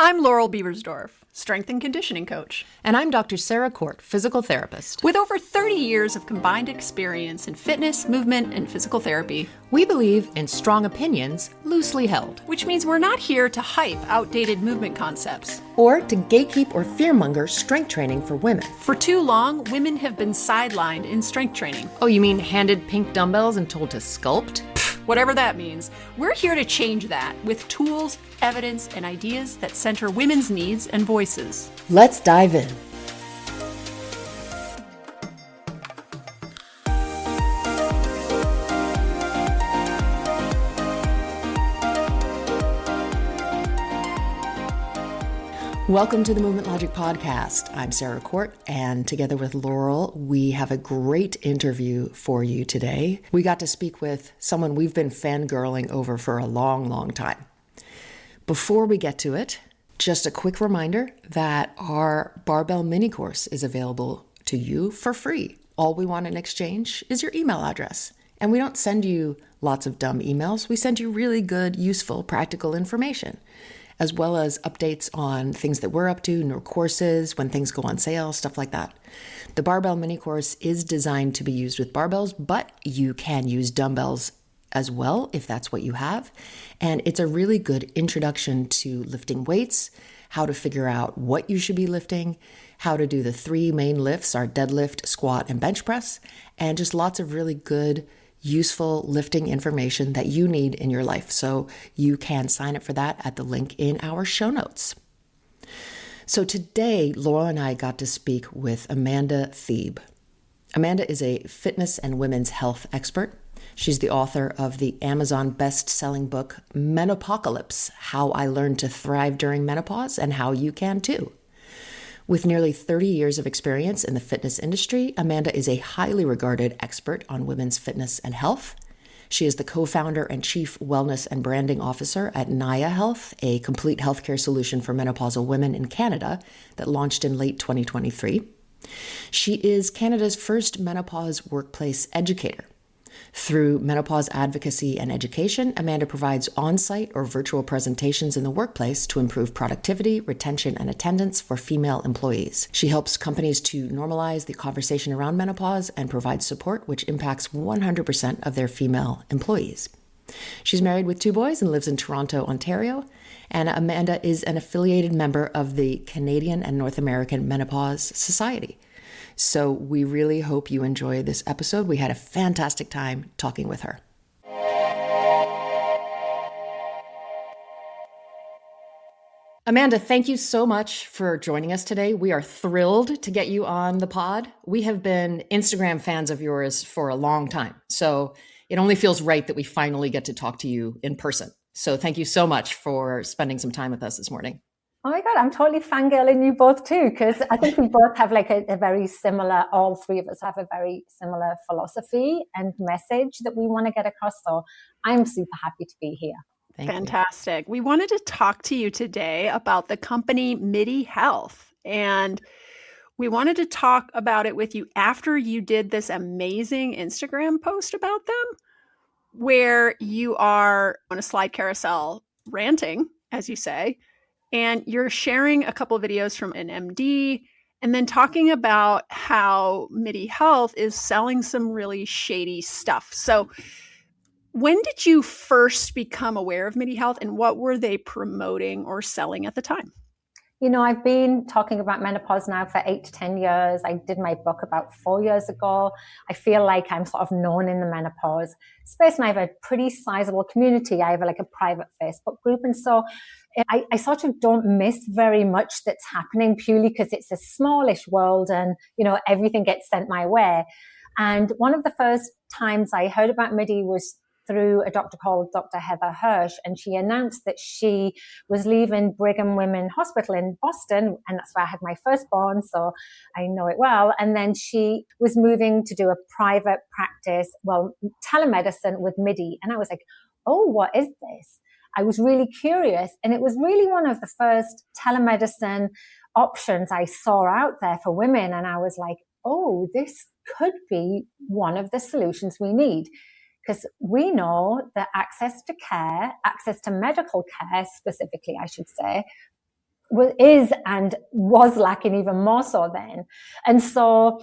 I'm Laurel Biebersdorf, strength and conditioning coach. And I'm Dr. Sarah Court, physical therapist. With over 30 years of combined experience in fitness, movement, and physical therapy, we believe in strong opinions, loosely held. Which means we're not here to hype outdated movement concepts. Or to gatekeep or fearmonger strength training for women. For too long, women have been sidelined in strength training. Oh, you mean handed pink dumbbells and told to sculpt? Whatever that means, we're here to change that with tools, evidence, and ideas that center women's needs and voices. Let's dive in. Welcome to the Movement Logic Podcast. I'm Sarah Court, and together with Laurel, we have a great interview for you today. We got to speak with someone we've been fangirling over for a long, long time. Before we get to it, just a quick reminder that our barbell mini course is available to you for free. All we want in exchange is your email address. And we don't send you lots of dumb emails. We send you really good, useful, practical information, as well as updates on things that we're up to, new courses, when things go on sale, stuff like that. The barbell mini course is designed to be used with barbells, but you can use dumbbells as well if that's what you have. And it's a really good introduction to lifting weights, how to figure out what you should be lifting, how to do the three main lifts, our deadlift, squat, and bench press, and just lots of really good useful lifting information that you need in your life. So you can sign up for that at the link in our show notes. So today, Laurel and I got to speak with Amanda Thebe. Amanda is a fitness and women's health expert. She's the author of the Amazon best-selling book, Menopocalypse: How I Learned to Thrive During Menopause and How You Can Too. With nearly 30 years of experience in the fitness industry, Amanda is a highly regarded expert on women's fitness and health. She is the co-founder and chief wellness and branding officer at Midi Health, a complete healthcare solution for menopausal women in Canada that launched in late 2023. She is Canada's first menopause workplace educator. Through menopause advocacy and education, Amanda provides on-site or virtual presentations in the workplace to improve productivity, retention, and attendance for female employees. She helps companies to normalize the conversation around menopause and provides support which impacts 100% of their female employees. She's married with 2 boys and lives in Toronto, Ontario. And Amanda is an affiliated member of the Canadian and North American Menopause Society. So we really hope you enjoy this episode. We had a fantastic time talking with her. Amanda, thank you so much for joining us today. We are thrilled to get you on the pod. We have been Instagram fans of yours for a long time, so it only feels right that we finally get to talk to you in person. So thank you so much for spending some time with us this morning. Oh my God, I'm totally fangirling you both too, because I think we both have like a very similar, all three of us have a very similar philosophy and message that we want to get across. So I'm super happy to be here. Fantastic. We wanted to talk to you today about the company Midi Health. And we wanted to talk about it with you after you did this amazing Instagram post about them, where you are on a slide carousel ranting, as you say, and you're sharing a couple of videos from an MD and then talking about how Midi Health is selling some really shady stuff. So when did you first become aware of Midi Health and what were they promoting or selling at the time? You know, I've been talking about menopause now for 8 to 10 years. I did my book about 4 years ago. I feel like I'm sort of known in the menopause space, and I have a pretty sizable community. I have like a private Facebook group. And so I sort of don't miss very much that's happening purely because it's a smallish world and, you know, everything gets sent my way. And one of the first times I heard about Midi was through a doctor called Dr. Heather Hirsch, and she announced that she was leaving Brigham Women's Hospital in Boston, and that's where I had my firstborn, so I know it well. And then she was moving to do a private practice, well, telemedicine with Midi, and I was like, oh, what is this? I was really curious, and it was really one of the first telemedicine options I saw out there for women, and I was like, oh, this could be one of the solutions we need. Because we know that access to care, access to medical care specifically, I should say, is and was lacking even more so then. And so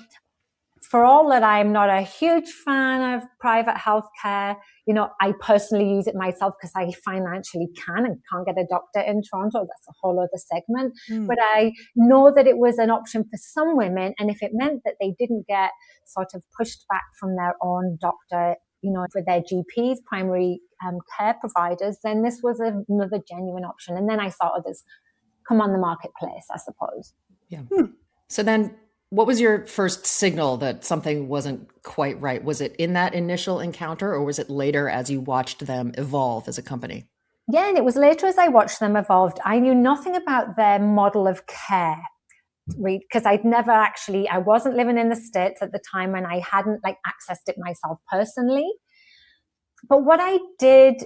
for all that I'm not a huge fan of private healthcare, I personally use it myself because I financially can and can't get a doctor in Toronto. That's a whole other segment. But I know that it was an option for some women. And if it meant that they didn't get sort of pushed back from their own doctor, for their GPs, primary care providers, then this was another genuine option. And then I saw others come on the marketplace, I suppose. Yeah. So then what was your first signal that something wasn't quite right? Was it in that initial encounter, or was it later as you watched them evolve as a company? Yeah, and it was later as I watched them evolve. I knew nothing about their model of care, because I wasn't living in the States at the time, and I hadn't accessed it myself personally. But what I did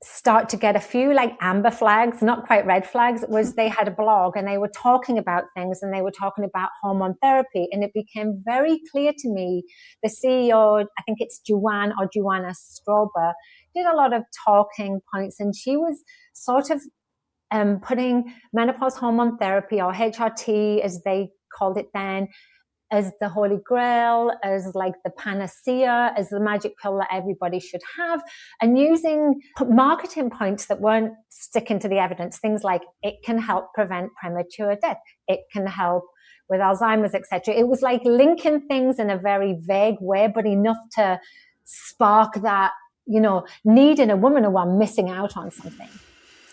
start to get a few amber flags, not quite red flags, was they had a blog and they were talking about things, and they were talking about hormone therapy. And it became very clear to me, the CEO, I think it's Joanna Strober, did a lot of talking points, and she was sort of putting menopause hormone therapy, or HRT as they called it then, as the holy grail, as the panacea, as the magic pill that everybody should have, and using marketing points that weren't sticking to the evidence. Things like, it can help prevent premature death, it can help with Alzheimer's, etc. It was linking things in a very vague way, but enough to spark that, need in a woman who are missing out on something.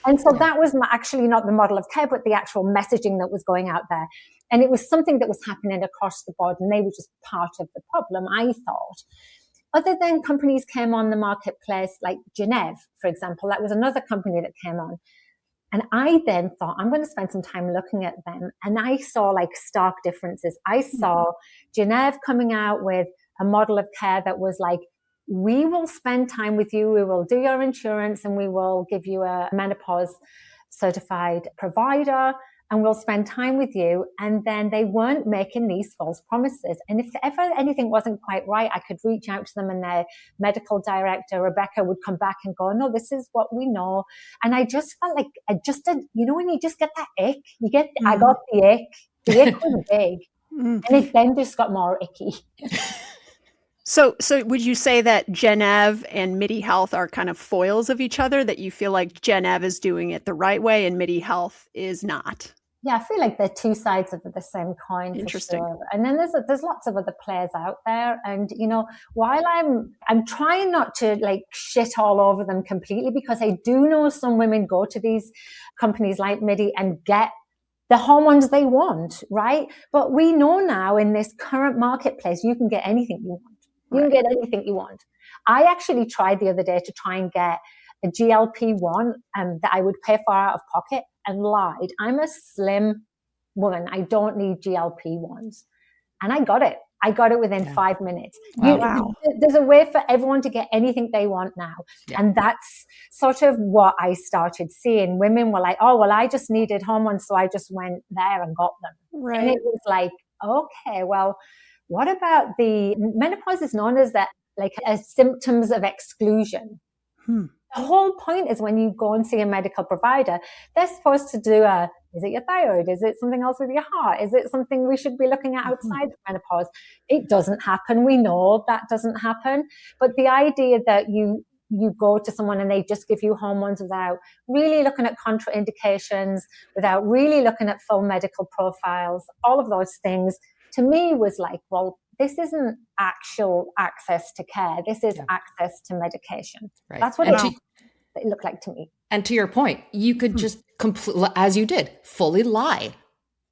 And so that was actually not the model of care, but the actual messaging that was going out there. And it was something that was happening across the board, and they were just part of the problem, I thought. Other than companies came on the marketplace, like Genève, for example, that was another company that came on. And I then thought, I'm going to spend some time looking at them. And I saw stark differences. I saw Genève coming out with a model of care that was we will spend time with you, we will do your insurance, and we will give you a menopause certified provider, and we'll spend time with you. And then they weren't making these false promises. And if ever anything wasn't quite right, I could reach out to them, and their medical director, Rebecca, would come back and go, no, this is what we know. And I just felt I just did, when you just get that ick, I got the ick was big, and it then just got more icky. So would you say that Genève and Midi Health are kind of foils of each other, that you feel like Genève is doing it the right way and Midi Health is not? Yeah, I feel like they're two sides of the same coin. Interesting. For sure. And then there's lots of other players out there. And, while I'm trying not to shit all over them completely, because I do know some women go to these companies like Midi and get the hormones they want, right? But we know now in this current marketplace, you can get anything you want. You can get anything you want. I actually tried the other day to try and get a GLP-1 that I would pay for out of pocket, and lied. I'm a slim woman. I don't need GLP-1s. And I got it. I got it within 5 minutes. Wow. There's a way for everyone to get anything they want now. Yeah. And that's sort of what I started seeing. Women were like, oh, well, I just needed hormones, so I just went there and got them. Right. And it was like, okay, well, what about the menopause is known as that, as symptoms of exclusion. The whole point is when you go and see a medical provider, they're supposed to do is it your thyroid? Is it something else with your heart? Is it something we should be looking at outside of menopause? It doesn't happen. We know that doesn't happen. But the idea that you go to someone and they just give you hormones without really looking at contraindications, without really looking at full medical profiles, all of those things, to me was well, this isn't actual access to care. This is access to medication. Right. That's what it looked like to me. And to your point, you could just as you did, fully lie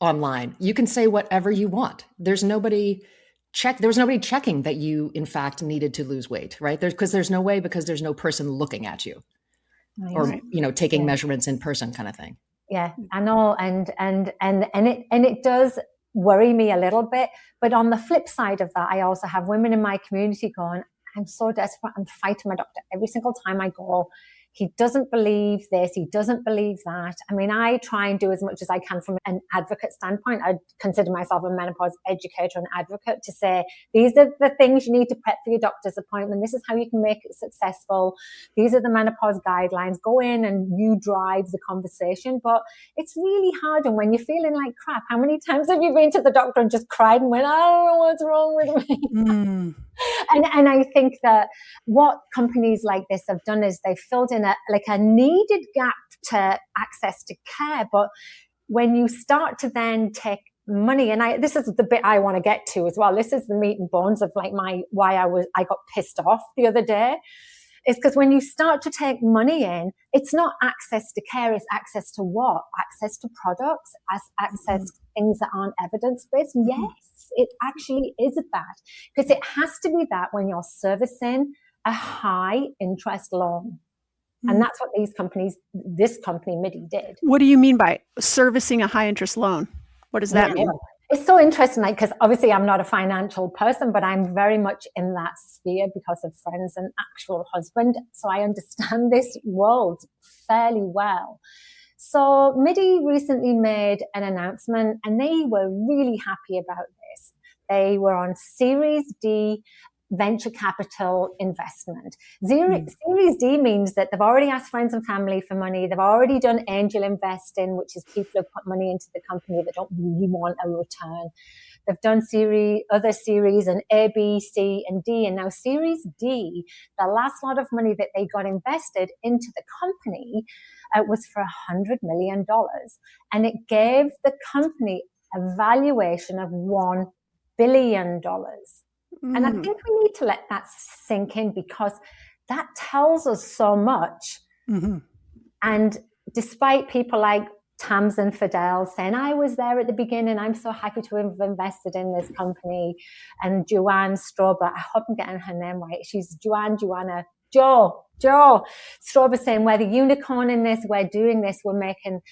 online. You can say whatever you want. There's nobody checking that you, in fact, needed to lose weight, right? Because there's no person looking at you, or taking measurements in person, kind of thing. Yeah, I know, and it does worry me a little bit. But on the flip side of that, I also have women in my community going, I'm so desperate. I'm fighting my doctor every single time I go. he doesn't believe this, he doesn't believe that. I mean, I try and do as much as I can from an advocate standpoint. I consider myself a menopause educator and advocate to say, these are the things you need to prep for your doctor's appointment. This is how you can make it successful. These are the menopause guidelines. Go in and you drive the conversation. But it's really hard. And when you're feeling like crap, how many times have you been to the doctor and just cried and went, I don't know what's wrong with me? And I think that what companies like this have done is they've filled in a needed gap to access to care. But when you start to then take money, and this is the bit I want to get to as well. This is the meat and bones of like why I got pissed off the other day. Is because when you start to take money in, it's not access to care, it's access to what? Access to products, access to things that aren't evidence-based. Yes, it actually is that. Because it has to be that when you're servicing a high interest loan. And that's what this company, Midi, did. What do you mean by servicing a high interest loan? What does that mean? It's so interesting, because obviously I'm not a financial person, but I'm very much in that sphere because of friends and actual husband. So I understand this world fairly well. So Midi recently made an announcement and they were really happy about this. They were on Series D venture capital investment. Series D means that they've already asked friends and family for money. They've already done angel investing, which is people who put money into the company that don't really want a return. They've done other series and A, B, C, and D. And now Series D, the last lot of money that they got invested into the company was for $100 million. And it gave the company a valuation of $1 billion. And I think we need to let that sink in, because that tells us so much. And despite people like Tams and Fidel saying, I was there at the beginning, I'm so happy to have invested in this company. And Joanne Strober, I hope I'm getting her name right. She's Joe Strober saying, we're the unicorn in this, we're doing this, we're making...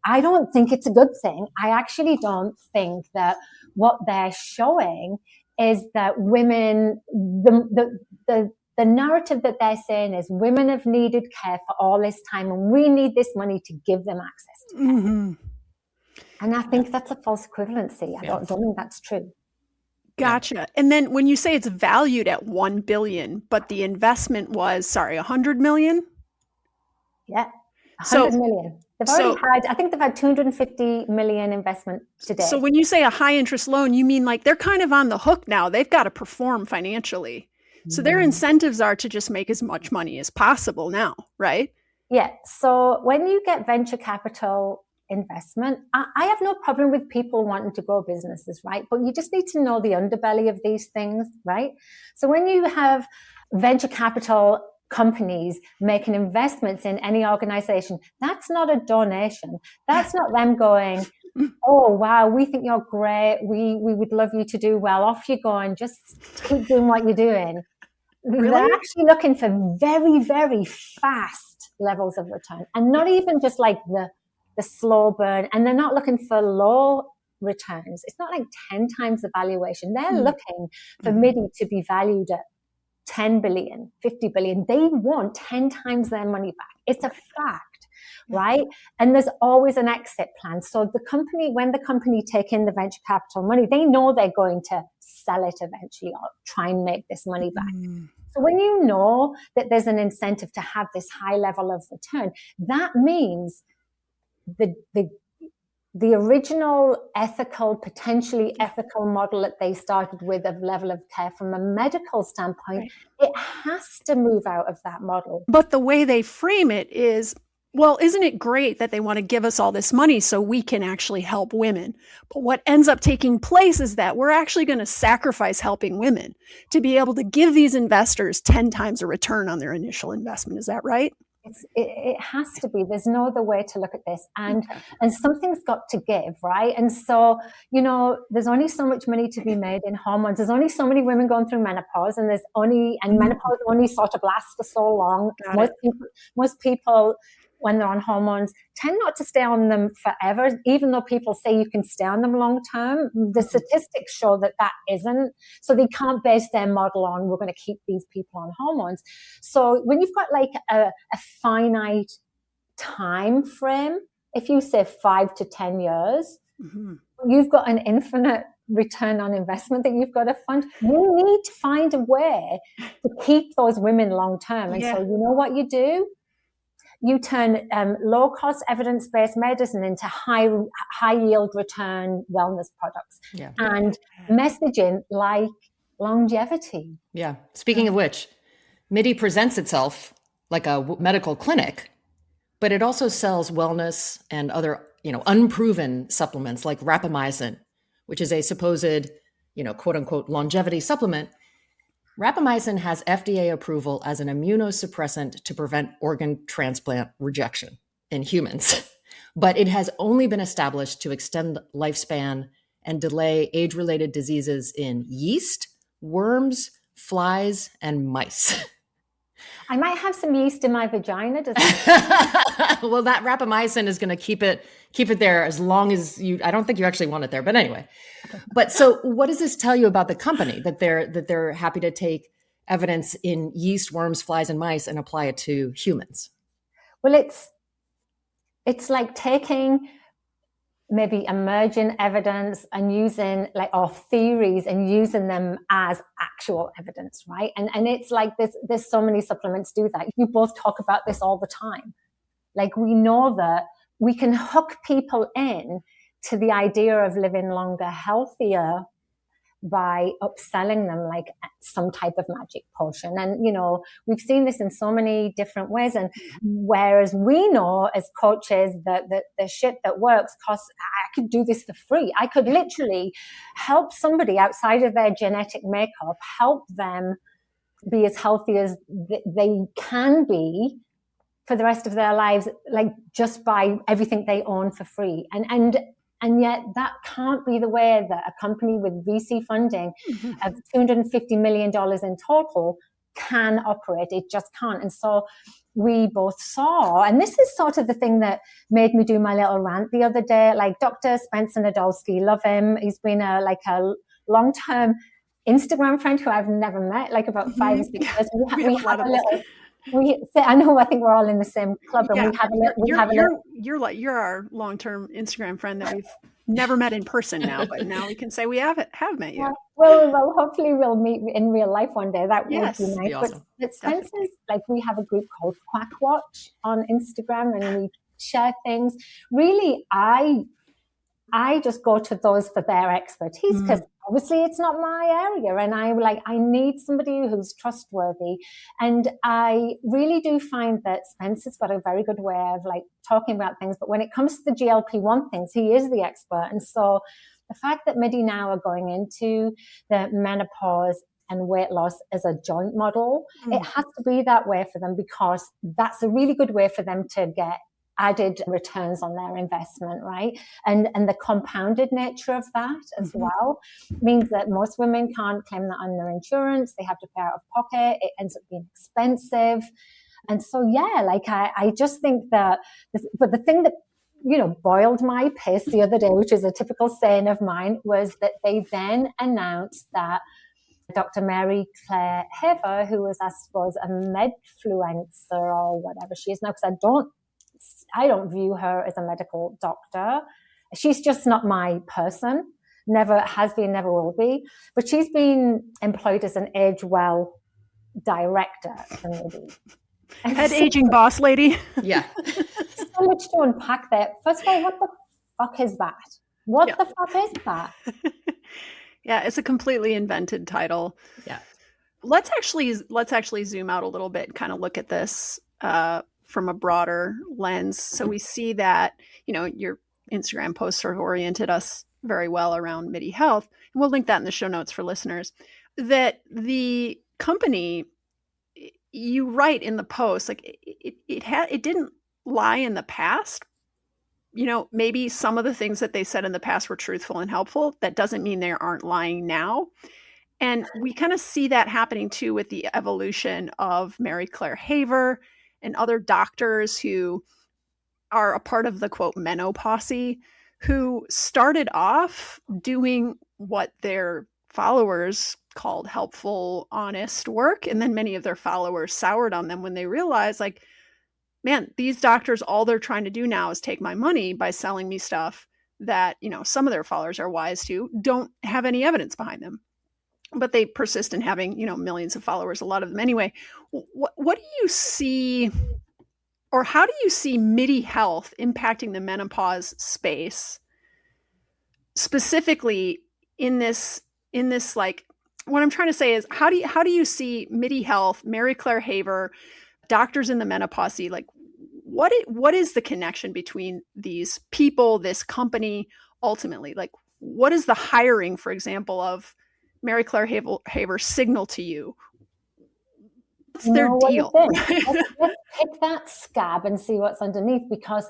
I don't think it's a good thing. I actually don't think that what they're showing is that women, the narrative that they're saying is women have needed care for all this time and we need this money to give them access to care. And I think that's a false equivalency. I don't think that's true. Gotcha. And then when you say it's valued at $1 billion, but the investment was, $100 million? Yeah, $100 million. They've already I think they've had $250 million investment today. So when you say a high interest loan, you mean like they're kind of on the hook now. They've got to perform financially. So their incentives are to just make as much money as possible now, right? Yeah. So when you get venture capital investment, I have no problem with people wanting to grow businesses, right? But you just need to know the underbelly of these things, right? So when you have venture capital companies making investments in any organization, that's not a donation. That's not them going, oh, wow, we think you're great. We would love you to do well. Off you go and just keep doing what you're doing. Really? They're actually looking for very, very fast levels of return, and not even just like the slow burn. And they're not looking for low returns. It's not like 10 times the valuation. They're looking for Midi to be valued at 10 billion, 50 billion. They want 10 times their money back. It's a fact, right? And there's always an exit plan. So when the company take in the venture capital money, they know they're going to sell it eventually or try and make this money back. So when you know that there's an incentive to have this high level of return, that means the original potentially ethical model that they started with of level of care from a medical standpoint, it has to move out of that model. But the way they frame it is, well, isn't it great that they want to give us all this money so we can actually help women? But what ends up taking place is that we're actually going to sacrifice helping women to be able to give these investors 10 times a return on their initial investment. Is that right? It has to be. There's no other way to look at this. And something's got to give, right? And so, there's only so much money to be made in hormones. There's only so many women going through menopause, and menopause only sort of lasts for so long. Most people when they're on hormones tend not to stay on them forever, even though people say you can stay on them long term. The statistics show that isn't. So they can't base their model on, we're going to keep these people on hormones. So when you've got like a finite time frame, if you say 5 to 10 years, you've got an infinite return on investment that you've got to fund. You need to find a way to keep those women long term. And so you know what you do? You turn low-cost evidence-based medicine into high-yield return wellness products and messaging like longevity. Yeah. Speaking of which, Midi presents itself like a medical clinic, but it also sells wellness and other, unproven supplements like rapamycin, which is a supposed, quote unquote, longevity supplement. Rapamycin has FDA approval as an immunosuppressant to prevent organ transplant rejection in humans, but it has only been established to extend lifespan and delay age-related diseases in yeast, worms, flies, and mice. I might have some yeast in my vagina. Well, that rapamycin is going to keep it there as long as I don't think you actually want it there, but anyway. But so what does this tell you about the company that they're happy to take evidence in yeast, worms, flies, and mice and apply it to humans? Well, it's like taking maybe emergent evidence and using or theories and using them as actual evidence, right? And it's like there's so many supplements do that. You both talk about this all the time. Like, we know that we can hook people in to the idea of living longer, healthier, by upselling them like some type of magic potion. And, we've seen this in so many different ways. And whereas we know as coaches that the shit that works costs, I could do this for free. I could literally help somebody outside of their genetic makeup, help them be as healthy as they can be for the rest of their lives, like just by everything they own for free. And yet that can't be the way that a company with VC funding of $250 million in total can operate. It just can't. And so we both saw, and this is sort of the thing that made me do my little rant the other day, like Dr. Spencer Nadolsky, love him. He's been a long-term Instagram friend who I've never met, like about 5 or 6 years. We have a little... I think we're all in the same club, and you're our long-term Instagram friend that we've never met in person now, but now we can say we have met you. Well, hopefully we'll meet in real life one day. That would be nice. Be awesome. But Spencer's, we have a group called Quack Watch on Instagram, and we share things. Really, I just go to those for their expertise, because obviously it's not my area, and I need somebody who's trustworthy. And I really do find that Spencer's got a very good way of talking about things, but when it comes to the GLP-1 things, he is the expert. And so the fact that Midi now are going into the menopause and weight loss as a joint model, it has to be that way for them, because that's a really good way for them to get added returns on their investment, right? And the compounded nature of that as well means that most women can't claim that on their insurance. They have to pay out of pocket. It ends up being expensive. And so, I just think that, but the thing that, boiled my piss the other day, which is a typical saying of mine, was that they then announced that Dr. Mary Claire Haver, who was, I suppose, a medfluencer or whatever she is now, because I don't view her as a medical doctor. She's just not my person. Never has been, never will be. But she's been employed as an age well director for Midi. Head aging boss lady. Yeah. So much to unpack there. First of all, what the fuck is that? What the fuck is that? Yeah, it's a completely invented title. Yeah. Let's actually zoom out a little bit and kind of look at this from a broader lens. So we see that, your Instagram posts sort of oriented us very well around Midi Health. And we'll link that in the show notes for listeners. That the company, you write in the post, it didn't lie in the past. Maybe some of the things that they said in the past were truthful and helpful. That doesn't mean they aren't lying now. And we kind of see that happening too with the evolution of Mary Claire Haver and other doctors who are a part of the quote menopause who started off doing what their followers called helpful, honest work. And then many of their followers soured on them when they realized, like, man, these doctors, all they're trying to do now is take my money by selling me stuff that, some of their followers are wise to, don't have any evidence behind them. But they persist in having, millions of followers, a lot of them anyway. What do you see, or how do you see Midi Health impacting the menopause space, specifically in this, like, what I'm trying to say is, how do you see Midi Health, Mary Claire Haver, doctors in the menopause, like, what is the connection between these people, this company, ultimately? Like, what is the hiring, for example, of Mary Claire Haver signal to you? What's their deal? Let's pick that scab and see what's underneath, because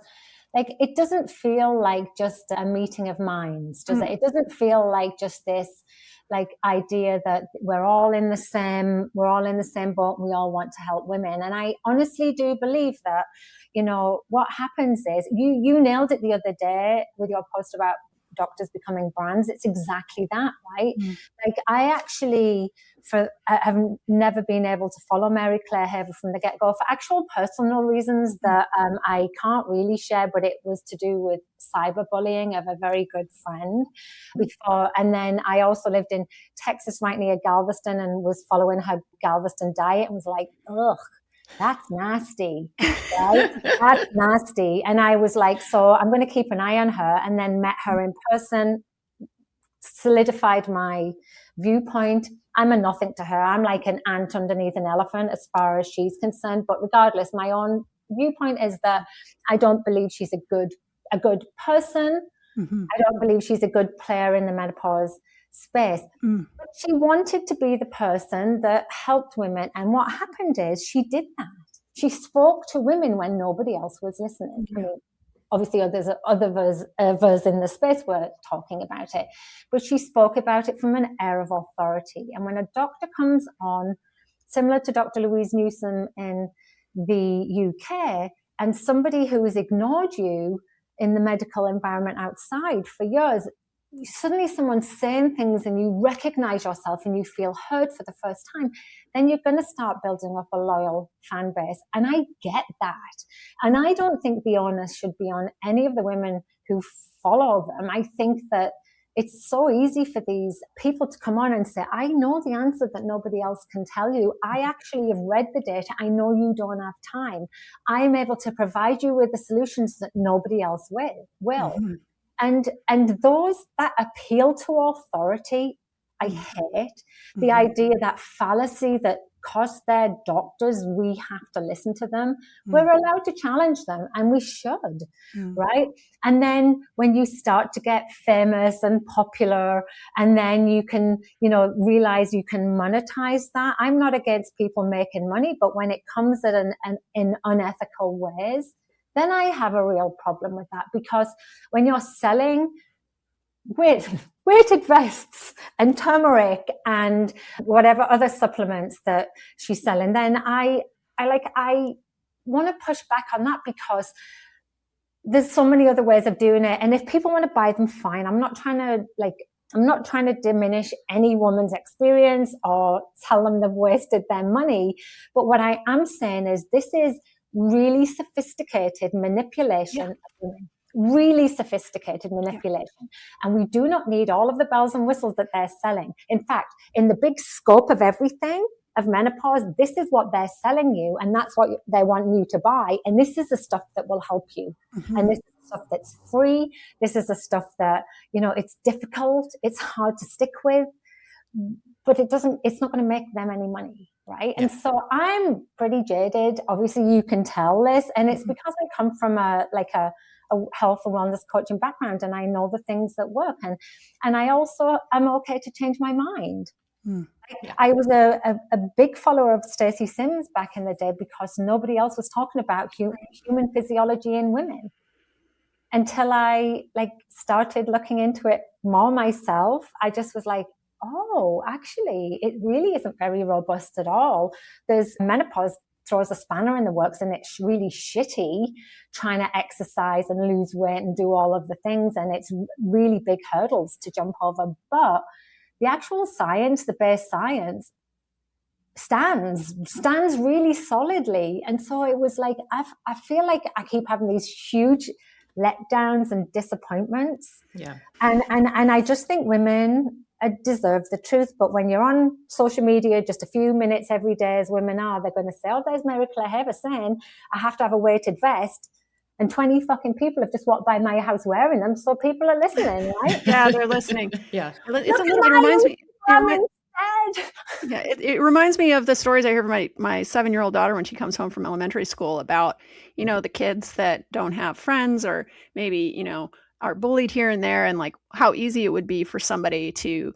like, it doesn't feel like just a meeting of minds, does it? It doesn't feel like just this like idea that we're all in the same boat and we all want to help women. And I honestly do believe that, what happens is, you nailed it the other day with your post about doctors becoming brands. It's exactly that, right? Like, I actually have never been able to follow Mary Claire Haver from the get-go for actual personal reasons that I can't really share, but it was to do with cyberbullying of a very good friend before. And then I also lived in Texas, right near Galveston, and was following her Galveston diet and was like, ugh, that's nasty, right? That's nasty. And I was like, so I'm going to keep an eye on her, and then met her in person, solidified my viewpoint. I'm a nothing to her. I'm like an ant underneath an elephant as far as she's concerned. But regardless, my own viewpoint is that I don't believe she's a good person. I don't believe she's a good player in the menopause space. But she wanted to be the person that helped women. And what happened is she did that. She spoke to women when nobody else was listening. I mean, obviously others in the space were talking about it, but she spoke about it from an air of authority. And when a doctor comes on, similar to Dr. Louise Newsom in the UK, and somebody who has ignored you in the medical environment outside for years, suddenly someone's saying things and you recognize yourself and you feel heard for the first time, then you're going to start building up a loyal fan base. And I get that. And I don't think the onus should be on any of the women who follow them. I think that it's so easy for these people to come on and say, I know the answer that nobody else can tell you. I actually have read the data. I know you don't have time. I'm able to provide you with the solutions that nobody else will. And those that appeal to authority, I hate. The idea, that fallacy that because they're doctors, we have to listen to them. We're allowed to challenge them, and we should, right? And then when you start to get famous and popular, and then you can, realize you can monetize that. I'm not against people making money, but when it comes in unethical ways, then I have a real problem with that, because when you're selling weighted vests and turmeric and whatever other supplements that she's selling, then I want to push back on that, because there's so many other ways of doing it. And if people want to buy them, fine. I'm not trying to diminish any woman's experience or tell them they've wasted their money. But what I am saying is, this is really sophisticated manipulation of women. Really sophisticated manipulation. And we do not need all of the bells and whistles that they're selling. In fact, in the big scope of everything, of menopause, this is what they're selling you, and that's what they want you to buy. And this is the stuff that will help you. And this is the stuff that's free. This is the stuff that, it's difficult, it's hard to stick with, but it's not going to make them any money. Right. And so I'm pretty jaded. Obviously, you can tell this. And it's because I come from a health and wellness coaching background, and I know the things that work. And I also am okay to change my mind. I was a big follower of Stacey Sims back in the day, because nobody else was talking about human physiology in women, until I started looking into it more myself. I just was like, oh, actually, it really isn't very robust at all. There's menopause throws a spanner in the works, and it's really shitty trying to exercise and lose weight and do all of the things. And it's really big hurdles to jump over. But the actual science, the base science, stands really solidly. And so it was like, I feel like I keep having these huge letdowns and disappointments. Yeah. And I just think women deserve the truth. But when you're on social media just a few minutes every day, as women are, they're going to say, oh, there's Mary Claire Haver saying I have to have a weighted vest. And 20 fucking people have just walked by my house wearing them. So people are listening, right? Yeah, they're listening. Yeah. It reminds me. It reminds me of the stories I hear from my 7-year-old daughter when she comes home from elementary school about, the kids that don't have friends, or maybe, are bullied here and there, and like how easy it would be for somebody to,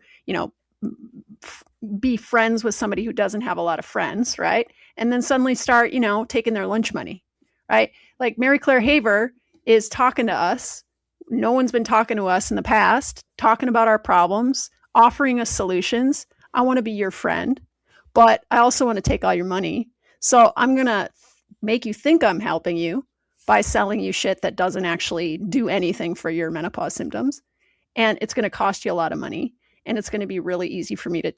be friends with somebody who doesn't have a lot of friends, right? And then suddenly start, taking their lunch money, right? Like Mary Claire Haver is talking to us. No one's been talking to us in the past, talking about our problems, offering us solutions. I want to be your friend, but I also want to take all your money. So I'm going to make you think I'm helping you by selling you shit that doesn't actually do anything for your menopause symptoms. And it's going to cost you a lot of money. And it's going to be really easy for me to,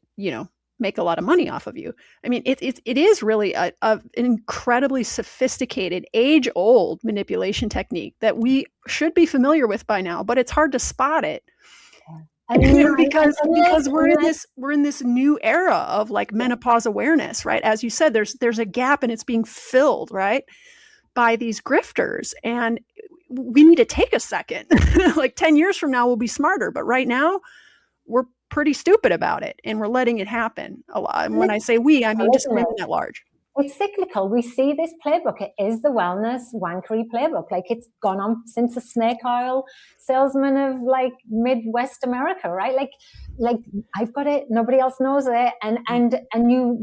make a lot of money off of you. I mean, it is really an incredibly sophisticated, age-old manipulation technique that we should be familiar with by now, but it's hard to spot it. Because we're in this new era of like menopause awareness, right? As you said, there's a gap, and it's being filled, right, by these grifters. And we need to take a second. Like 10 years from now, we'll be smarter, but right now we're pretty stupid about it, and we're letting it happen a lot. And when I say we, I mean just women at large. It's cyclical. We see this playbook. It is the wellness wankery playbook. Like, it's gone on since the snake oil salesman of like Midwest America, right? Like I've got it. Nobody else knows it. And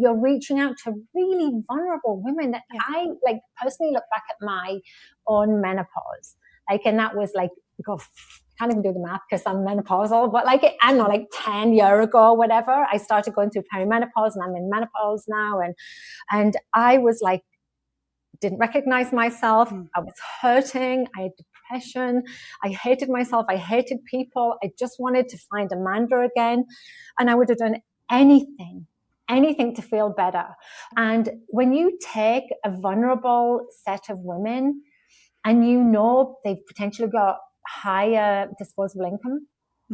you're reaching out to really vulnerable women that I like personally look back at my own menopause. Like, and that was like, can't even do the math because I'm menopausal, but like, I don't know, like 10 years ago or whatever, I started going through perimenopause, and I'm in menopause now. And I was like, didn't recognize myself. I was hurting. I had depression. I hated myself. I hated people. I just wanted to find Amanda again. And I would have done anything to feel better. And when you take a vulnerable set of women and they've potentially got higher disposable income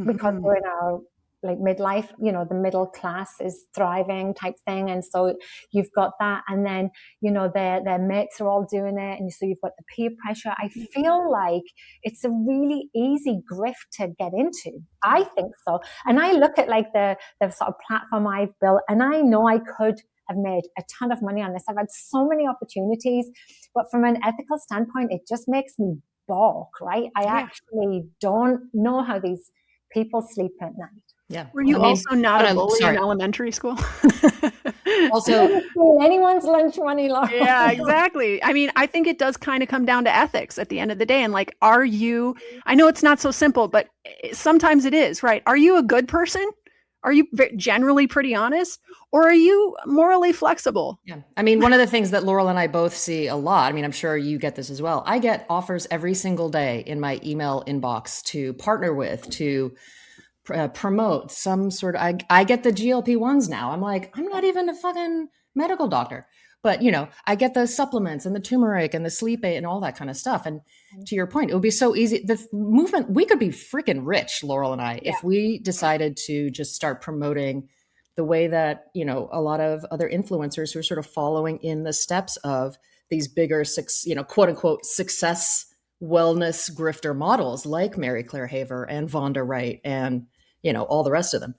because we're in our like midlife, the middle class is thriving type thing. And so you've got that. And then, their mates are all doing it. And so you've got the peer pressure. I feel like it's a really easy grift to get into. I think so. And I look at like the sort of platform I've built, and I know I could have made a ton of money on this. I've had so many opportunities, but from an ethical standpoint, it just makes me balk, right? I actually don't know how these people sleep at night. Yeah. Were you also not a bully in elementary school? Also, anyone's lunch money, Laurel. Yeah, exactly. I mean, I think it does kind of come down to ethics at the end of the day. And like, I know it's not so simple, but sometimes it is, right? Are you a good person? Are you generally pretty honest, or are you morally flexible? Yeah. I mean, one of the things that Laurel and I both see a lot, I mean, I'm sure you get this as well. I get offers every single day in my email inbox to partner with, to promote some sort of, I get the GLP-1s now. I'm like, I'm not even a fucking medical doctor, but I get the supplements and the turmeric and the sleep aid and all that kind of stuff. And to your point, it would be so easy. The movement, we could be freaking rich, Laurel and I, if we decided to just start promoting the way that, a lot of other influencers who are sort of following in the steps of these bigger, quote unquote, success wellness grifter models like Mary Claire Haver and Vonda Wright and, all the rest of them.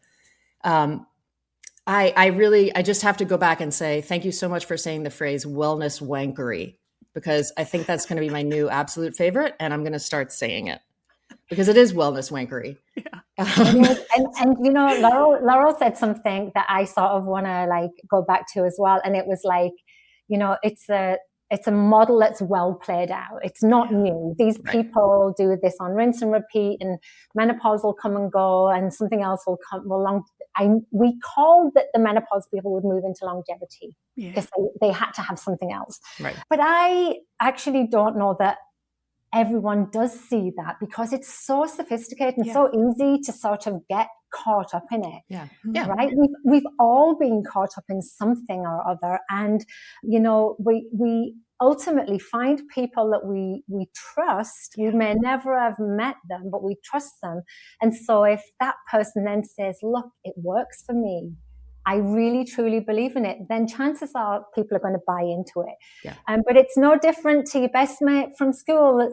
I just have to go back and say, thank you so much for saying the phrase wellness wankery, because I think that's going to be my new absolute favorite. And I'm going to start saying it because it is wellness wankery. Yeah. and Laurel said something that I sort of want to like go back to as well. And it was like, it's it's a model that's well played out. It's not new. These people do this on rinse and repeat, and menopause will come and go, and something else will come along. We called that the menopause people would move into longevity because they had to have something else. Right. But I actually don't know that everyone does see that, because it's so sophisticated and so easy to sort of get caught up in it. Yeah. Right. We've all been caught up in something or other. And, you know, we ultimately find people that we trust. We may never have met them, but we trust them. And so if that person then says, look, it works for me, I really, truly believe in it, then chances are people are going to buy into it. Yeah. But it's no different to your best mate from school,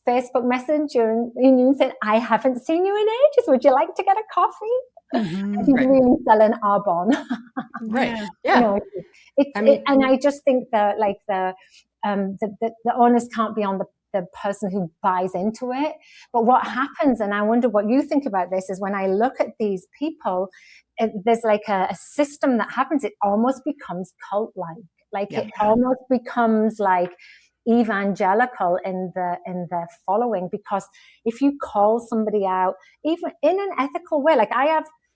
Facebook Messenger, and you said, I haven't seen you in ages. Would you like to get a coffee? Mm-hmm. And he's really selling Arbonne. Right. Yeah. You know, and I just think that like the onus can't be on the person who buys into it. But what happens, and I wonder what you think about this, is when I look at these people, there's like a system that happens. It almost becomes cult-like. It almost becomes like evangelical in the following, because if you call somebody out, even in an ethical way, like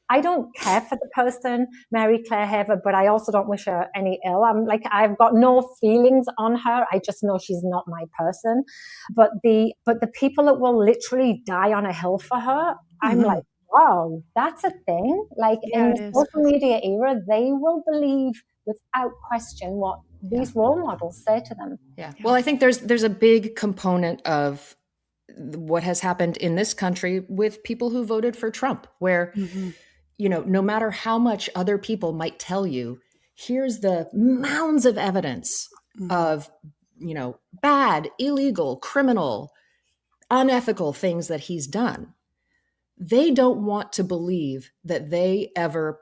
I don't care for the person, Mary Claire Haver, but I also don't wish her any ill. I've got no feelings on her. I just know she's not my person. But the people that will literally die on a hill for her, I'm like, wow, that's a thing. Like in the social media era, they will believe without question what these role models say to them. Yeah. Well, I think there's a big component of what has happened in this country with people who voted for Trump, where, you know, no matter how much other people might tell you, here's the mounds of evidence of, you know, bad, illegal, criminal, unethical things that he's done. They don't want to believe that they ever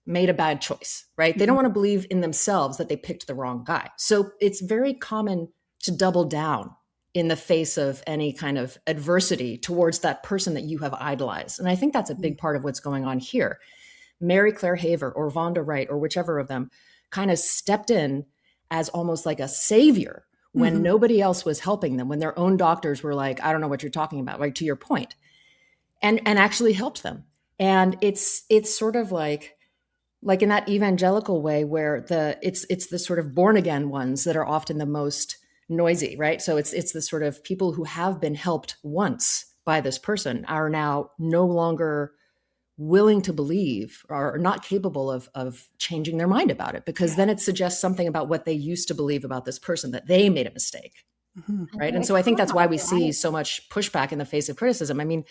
made a bad choice, right? They don't want to believe in themselves that they picked the wrong guy. So it's very common to double down in the face of any kind of adversity towards that person that you have idolized. And I think that's a big part of what's going on here. Mary Claire Haver or Vonda Wright or whichever of them kind of stepped in as almost like a savior when nobody else was helping them, when their own doctors were like, I don't know what you're talking about, right? To your point, and actually helped them. And it's sort of like in that evangelical way where it's the sort of born again ones that are often the most noisy, right? So it's the sort of people who have been helped once by this person are now no longer willing to believe or not capable of changing their mind about it, because then it suggests something about what they used to believe about this person, that they made a mistake, right? And so I think that's why we see so much pushback in the face of criticism. I mean,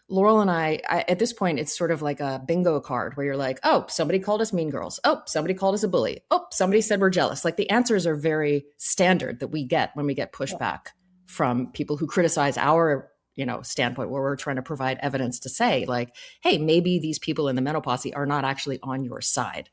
Laurel and I, at this point, it's sort of like a bingo card where you're like, oh, somebody called us mean girls. Oh, somebody called us a bully. Oh, somebody said we're jealous. Like the answers are very standard that we get when we get pushback from people who criticize our, you know, standpoint, where we're trying to provide evidence to say like, hey, maybe these people in the menopause are not actually on your side,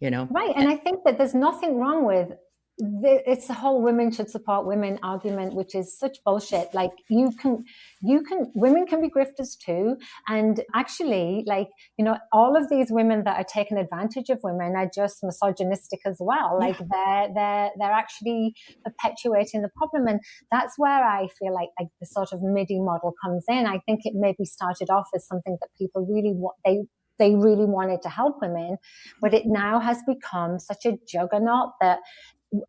you know? Right. And I think that there's nothing wrong with it's the whole women should support women argument, which is such bullshit. Like women can be grifters too. And actually, like, you know, all of these women that are taking advantage of women are just misogynistic as well. Like they're actually perpetuating the problem. And that's where I feel like the sort of Midi model comes in. I think it maybe started off as something that people really they really wanted to help women, but it now has become such a juggernaut that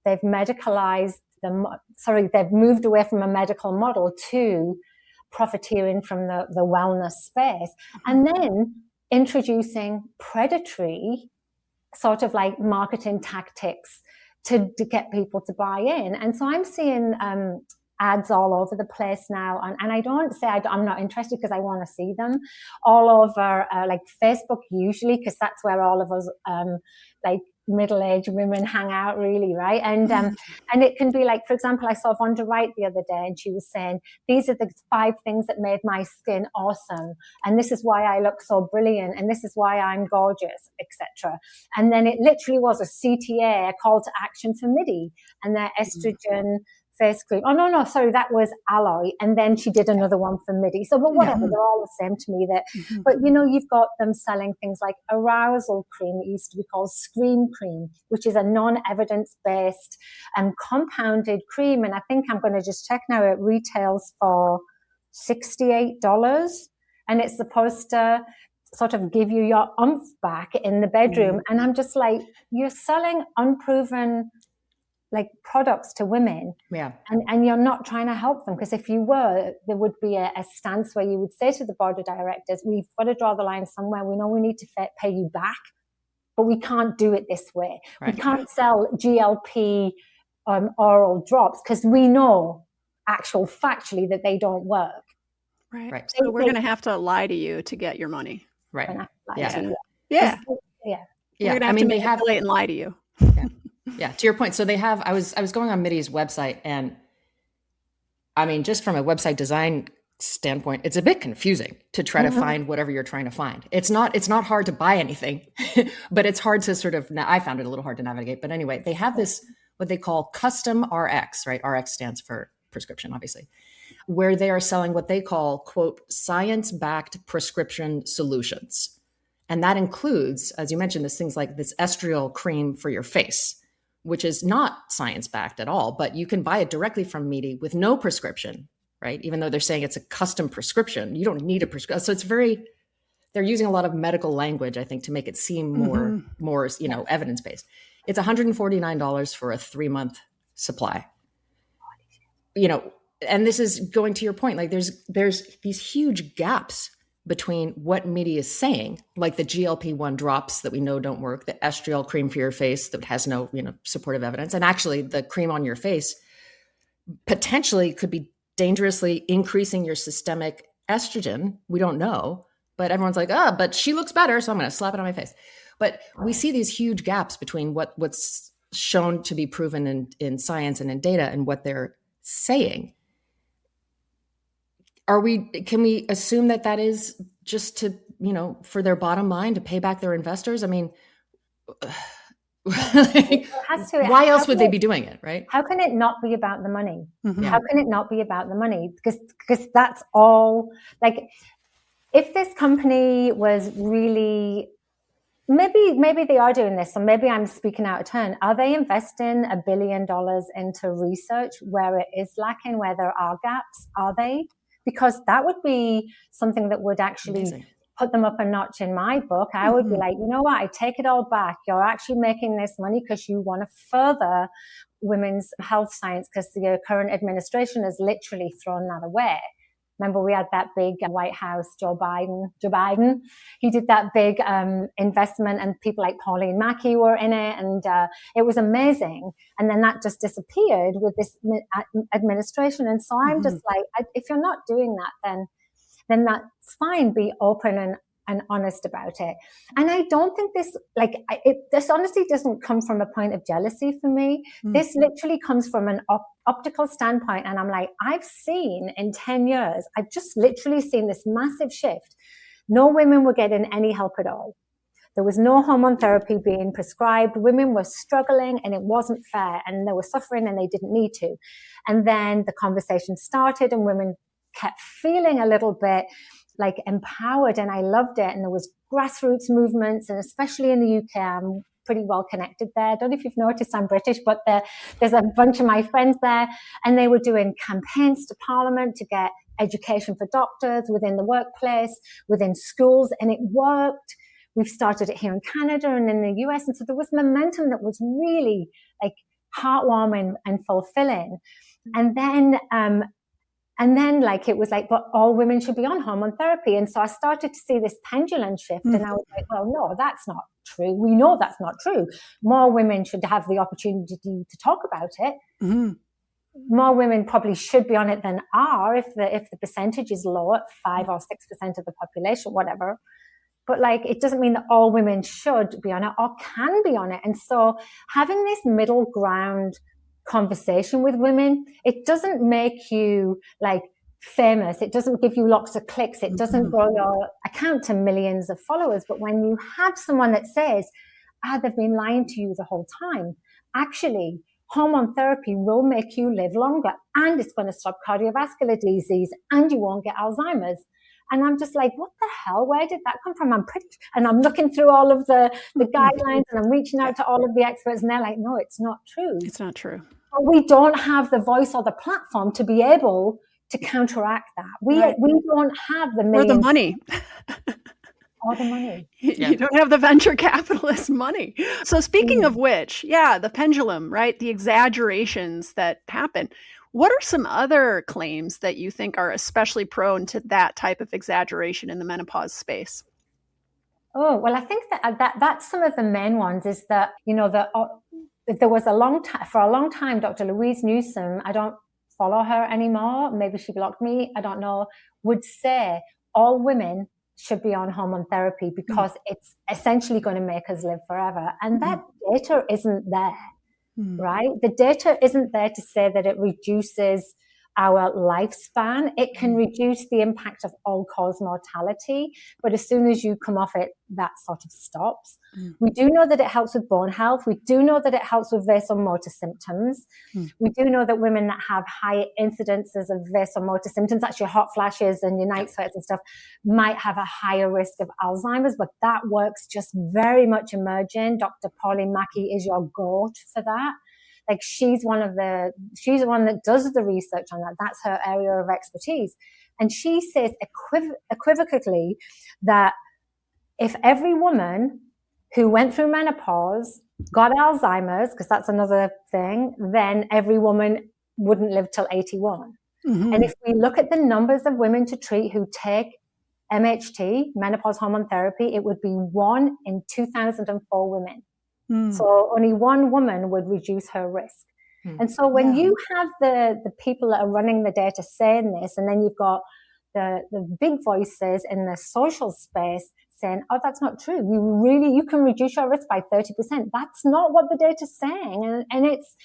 they've medicalized them. Sorry, they've moved away from a medical model to profiteering from the wellness space, and then introducing predatory sort of like marketing tactics to get people to buy in. And so I'm seeing ads all over the place now. And I don't say I'm not interested because I want to see them all over like Facebook usually, because that's where all of us like middle-aged women hang out really, right? And it can be like, for example, I saw Vonda Wright the other day and she was saying, these are the 5 things that made my skin awesome. And this is why I look so brilliant. And this is why I'm gorgeous, etc. And then it literally was a CTA, a call to action for Midi and their estrogen face cream. Oh, no, sorry, that was Alloy. And then she did another one for Midi. So, but whatever, they're all the same to me. But, you've got them selling things like arousal cream. It used to be called Scream Cream, which is a non-evidence-based and compounded cream. And I think I'm going to just check now, it retails for $68. And it's supposed to sort of give you your oomph back in the bedroom. And I'm just like, you're selling unproven like products to women, and you're not trying to help them, because if you were, there would be a stance where you would say to the board of directors, we've got to draw the line somewhere. We know we need to pay you back, but we can't do it this way. We can't sell GLP oral drops because we know factually that they don't work. Right. So we're going to have to lie to you to get your money. Right. Yeah. We're going to have to manipulate and lie to you. Yeah. To your point. So they have, I was going on Midi's website, and I mean, just from a website design standpoint, it's a bit confusing to try to find whatever you're trying to find. It's not hard to buy anything, but it's hard to sort of, I found it a little hard to navigate, but anyway, they have this, what they call custom RX, right? RX stands for prescription, obviously, where they are selling what they call, quote, science-backed prescription solutions. And that includes, as you mentioned, things like this estriol cream for your face, which is not science-backed at all, but you can buy it directly from Midi with no prescription, right? Even though they're saying it's a custom prescription, you don't need a prescription. So they're using a lot of medical language, I think, to make it seem more, evidence-based. It's $149 for a 3-month supply. And this is going to your point, like there's these huge gaps between what Midi is saying, like the GLP-1 drops that we know don't work, the estriol cream for your face that has no, supportive evidence. And actually the cream on your face potentially could be dangerously increasing your systemic estrogen. We don't know, but everyone's like, but she looks better, so I'm going to slap it on my face. But we see these huge gaps between what's shown to be proven in science and in data and what they're saying. Can we assume that is just to, for their bottom line, to pay back their investors? I mean, why else would they be doing it, right? How can it not be about the money? How can it not be about the money? Because that's all, like, if this company was really, maybe they are doing this, or maybe I'm speaking out of turn. Are they investing $1 billion into research where it is lacking, where there are gaps? Are they? Because that would be something that would actually put them up a notch in my book. I would be like, you know what? I take it all back. You're actually making this money because you want to further women's health science, because the current administration has literally thrown that away. Remember, we had that big White House, Joe Biden. He did that big investment, and people like Pauline Mackey were in it, and it was amazing. And then that just disappeared with this administration. And so I'm just like, if you're not doing that, then that's fine. Be open and honest about it. And I don't think this honestly doesn't come from a point of jealousy for me. This literally comes from an optical standpoint. And I'm like, I've seen in 10 years, I've just literally seen this massive shift. No women were getting any help at all. There was no hormone therapy being prescribed. Women were struggling and it wasn't fair, and they were suffering and they didn't need to. And then the conversation started and women kept feeling a little bit like empowered, and I loved it. And there was grassroots movements, and especially in the UK, I'm pretty well connected there. I don't know if you've noticed I'm British, but there's a bunch of my friends there, and they were doing campaigns to Parliament to get education for doctors within the workplace, within schools, and it worked. We've started it here in Canada and in the US, and so there was momentum that was really like heartwarming and fulfilling. And then like, it was like, but all women should be on hormone therapy. And so I started to see this pendulum shift, and I was like, well, no, that's not true. We know that's not true. More women should have the opportunity to talk about it. More women probably should be on it than are, if the percentage is low at 5 or 6% of the population, whatever. But like, it doesn't mean that all women should be on it or can be on it. And so having this middle ground conversation with women, it doesn't make you like famous. It doesn't give you lots of clicks. It doesn't grow your account to millions of followers. But when you have someone that says, they've been lying to you the whole time. Actually, hormone therapy will make you live longer, and it's going to stop cardiovascular disease, and you won't get Alzheimer's. And I'm just like, what the hell? Where did that come from? And I'm looking through all of the guidelines, and I'm reaching out to all of the experts, and they're like, no, it's not true. It's not true. But we don't have the voice or the platform to be able to counteract that. We don't have the millions. Or the money. Or the money. You don't have the venture capitalist money. So speaking of which, the pendulum, right? The exaggerations that happen. What are some other claims that you think are especially prone to that type of exaggeration in the menopause space? Oh, well, I think that's some of the main ones is that, there was for a long time, Dr. Louise Newsom, I don't follow her anymore. Maybe she blocked me. I don't know, would say all women should be on hormone therapy because it's essentially going to make us live forever. And that data isn't there. Right? The data isn't there to say that it reduces our lifespan. It can reduce the impact of all-cause mortality, but as soon as you come off it, that sort of stops. We do know that it helps with bone health. We do know that it helps with vasomotor symptoms. We do know that women that have high incidences of vasomotor symptoms, that's your hot flashes and your night sweats and stuff, might have a higher risk of Alzheimer's, but that work's just very much emerging. Dr. Pauline Mackey is your goat for that. Like she's the one that does the research on that. That's her area of expertise. And she says equivocally that if every woman who went through menopause got Alzheimer's, because that's another thing, then every woman wouldn't live till 81. And if we look at the numbers of women to treat who take MHT, menopause hormone therapy, it would be 1 in 2004 women. So only one woman would reduce her risk. And so when you have the people that are running the data saying this, and then you've got the big voices in the social space saying, oh, that's not true. You can reduce your risk by 30%. That's not what the data's saying. And it's,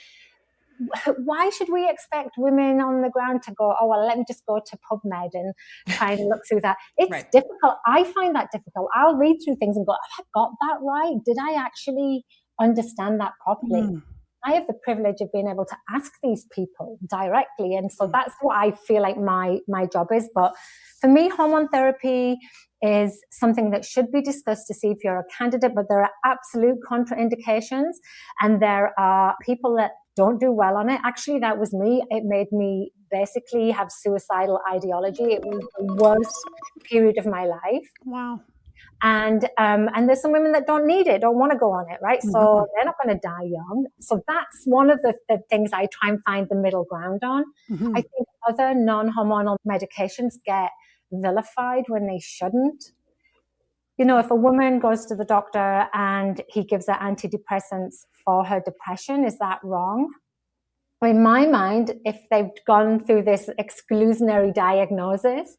why should we expect women on the ground to go, oh, well, let me just go to PubMed and try and look through that? It's difficult. I find that difficult. I'll read through things and go, have I got that right? Did I actually understand that properly? I have the privilege of being able to ask these people directly. And so that's what I feel like my job is. But for me, hormone therapy is something that should be discussed to see if you're a candidate, but there are absolute contraindications. And there are people that don't do well on it. Actually, that was me. It made me basically have suicidal ideology. It was the worst period of my life. Wow. And there's some women that don't need it, don't want to go on it, right? So they're not going to die young. So that's one of the things I try and find the middle ground on. I think other non-hormonal medications get vilified when they shouldn't. If a woman goes to the doctor and he gives her antidepressants for her depression, is that wrong? In my mind, if they've gone through this exclusionary diagnosis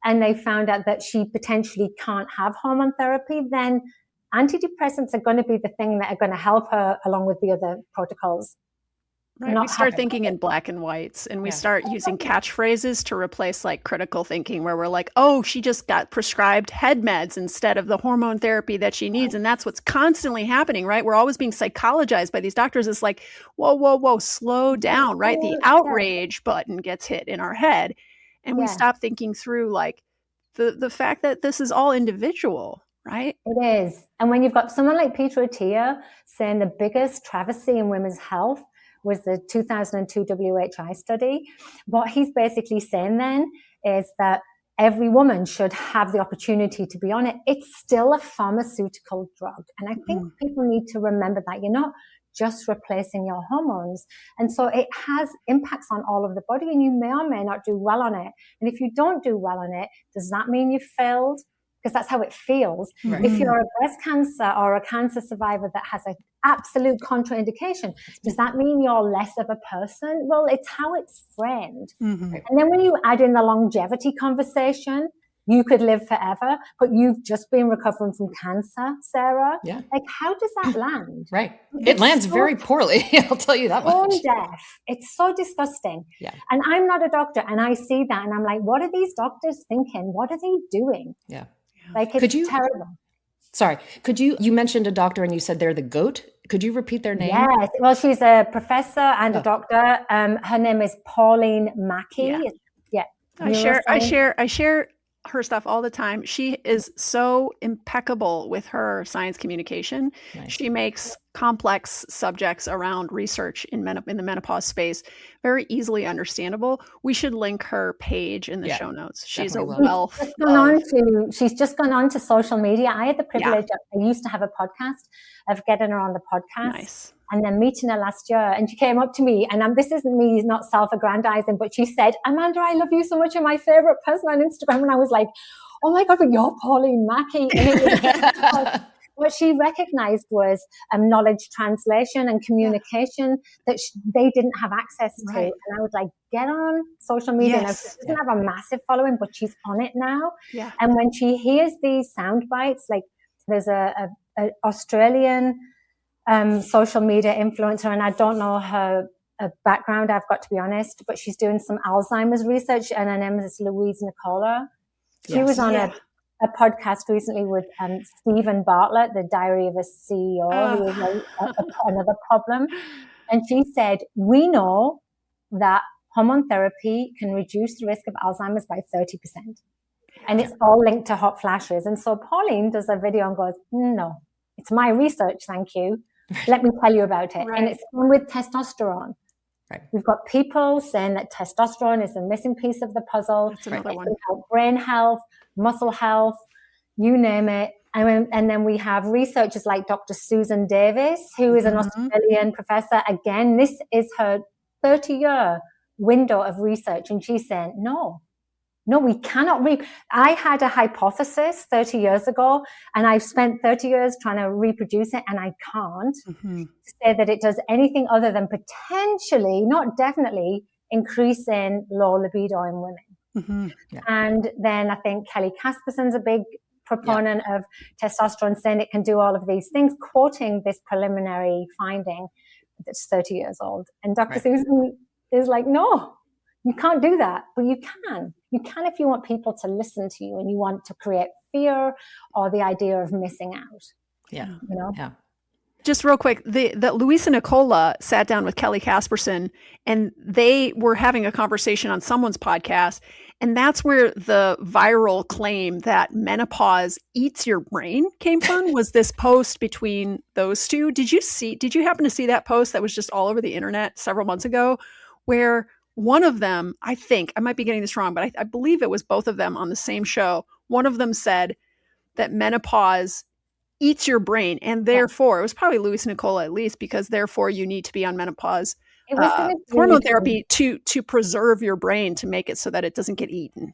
and they found out that she potentially can't have hormone therapy, then antidepressants are going to be the thing that are going to help her along with the other protocols. Right. We start thinking in black and whites, and we start using catchphrases to replace like critical thinking, where we're like, oh, she just got prescribed head meds instead of the hormone therapy that she needs. And that's what's constantly happening, right? We're always being psychologized by these doctors. It's like, whoa, slow down, right? The outrage button gets hit in our head. And we stop thinking through like the fact that this is all individual, right? It is. And when you've got someone like Peter Attia saying the biggest travesty in women's health was the 2002 WHI study, what he's basically saying then is that every woman should have the opportunity to be on it. It's still a pharmaceutical drug. And I think people need to remember that you're not just replacing your hormones. And so it has impacts on all of the body, and you may or may not do well on it. And if you don't do well on it, does that mean you failed? Because that's how it feels. Right. If you're a breast cancer or a cancer survivor that has an absolute contraindication, does that mean you're less of a person? Well, it's how it's framed. And then when you add in the longevity conversation, you could live forever, but you've just been recovering from cancer, Sarah. Yeah. Like, how does that land? Right. It lands very poorly. I'll tell you that much. Tone deaf. It's so disgusting. Yeah. And I'm not a doctor, and I see that, and I'm like, what are these doctors thinking? What are they doing? Yeah. Like, it's terrible. Sorry. You mentioned a doctor and you said they're the GOAT. Could you repeat their name? Yes. Well, she's a professor and a doctor. Her name is Pauline Mackey. Yeah. I share her stuff all the time. She is so impeccable with her science communication. Nice. She makes complex subjects around research in the menopause space very easily understandable. We should link her page in the show notes. She's a wealth. She's just gone on to social media. I had the privilege, I used to have a podcast, of getting her on the podcast. Nice. And then meeting her last year, and she came up to me, and this isn't me not self-aggrandizing, but she said, Amanda, I love you so much. You're my favorite person on Instagram. And I was like, oh my God, but you're Pauline Mackey. And it was what she recognized was knowledge translation and communication that they didn't have access to. Right. And I was like, get on social media. Now, she doesn't have a massive following, but she's on it now. Yeah. And when she hears these sound bites, like there's a Australian social media influencer, and I don't know her background, I've got to be honest, but she's doing some Alzheimer's research, and her name is Louise Nicola. She was on a podcast recently with Stephen Bartlett, the Diary of a CEO, who is another problem. And she said, we know that hormone therapy can reduce the risk of Alzheimer's by 30%. And it's all linked to hot flashes. And so Pauline does a video and goes, no, it's my research, thank you. Let me tell you about it. Right. And it's with testosterone. Right. We've got people saying that testosterone is the missing piece of the puzzle. That's another one. Help brain health, muscle health, you name it. And then we have researchers like Dr. Susan Davis, who is an Australian professor. Again, this is her 30-year window of research. And she's saying, no, we cannot I had a hypothesis 30 years ago, and I've spent 30 years trying to reproduce it, and I can't say that it does anything other than potentially, not definitely, increasing low libido in women. Yeah. And then I think Kelly Casperson's a big proponent of testosterone, saying it can do all of these things, quoting this preliminary finding that's 30 years old. And Dr. Susan is like, no, you can't do that, but you can. You can if you want people to listen to you and you want to create fear or the idea of missing out. Yeah. You know? Yeah. Just real quick, the Louisa Nicola sat down with Kelly Casperson, and they were having a conversation on someone's podcast. And that's where the viral claim that menopause eats your brain came from, was this post between those two. Did you happen to see that post that was just all over the internet several months ago, where one of them, I think, I might be getting this wrong, but I believe it was both of them on the same show. One of them said that menopause eats your brain, and therefore, it was probably Louisa Nicola at least, because therefore you need to be on menopause hormone therapy to preserve your brain, to make it so that it doesn't get eaten.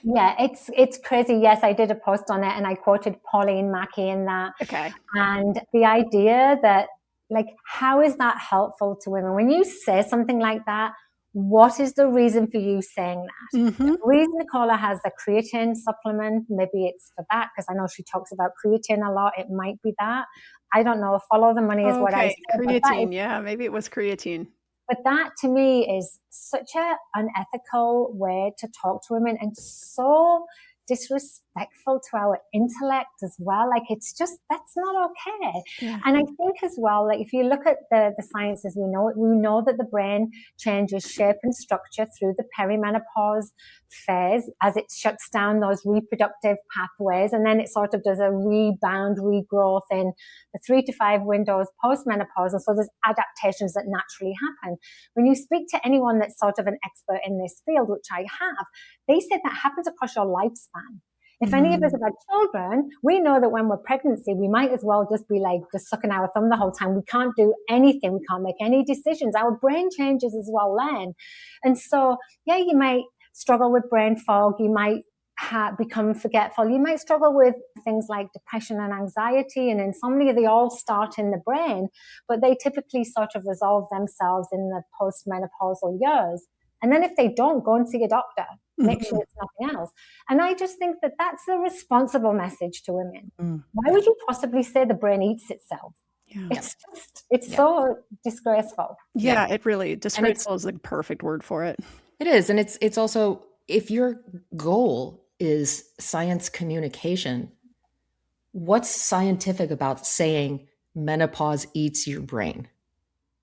Yeah, it's crazy. Yes, I did a post on it, and I quoted Pauline Mackey in that. Okay. And the idea that, like, how is that helpful to women? When you say something like that, what is the reason for you saying that? The reason Nicola has a creatine supplement, maybe it's for that, because I know she talks about creatine a lot. It might be that. I don't know. Follow the money is what I say. Creatine, maybe it was creatine. But that to me is such an unethical way to talk to women, and so disrespectful to our intellect as well. Like, it's just, that's not okay. Yeah. And I think as well, like, if you look at the sciences, we know that the brain changes shape and structure through the perimenopause phase as it shuts down those reproductive pathways, and then it sort of does a rebound, regrowth in the 3 to 5 windows post-menopause. And so there's adaptations that naturally happen. When you speak to anyone that's sort of an expert in this field, which I have, they say that happens across your lifespan. If any of us have had children, we know that when we're pregnancy, we might as well just be like just sucking our thumb the whole time. We can't do anything. We can't make any decisions. Our brain changes as well then. And so, yeah, you might struggle with brain fog. You might become forgetful. You might struggle with things like depression and anxiety and insomnia. They all start in the brain, but they typically sort of resolve themselves in the post-menopausal years. And then if they don't, go and see a doctor. Make sure it's nothing else. And I just think that that's a responsible message to women. Why would you possibly say the brain eats itself? Yeah. It's so disgraceful. Yeah, it really, disgraceful is the perfect word for it. It is. And it's also, if your goal is science communication, what's scientific about saying menopause eats your brain,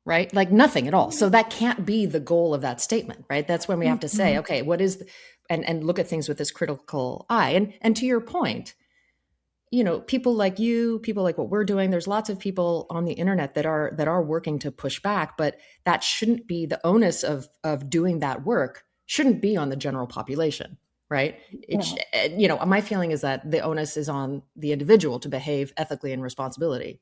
right? Like nothing at all. So that can't be the goal of that statement, right? That's when we have to say, okay, what is, and look at things with this critical eye. And to your point, people like you, people like what we're doing, there's lots of people on the internet that are working to push back, but that shouldn't be the onus of doing that work shouldn't be on the general population, right? My feeling is that the onus is on the individual to behave ethically and responsibility.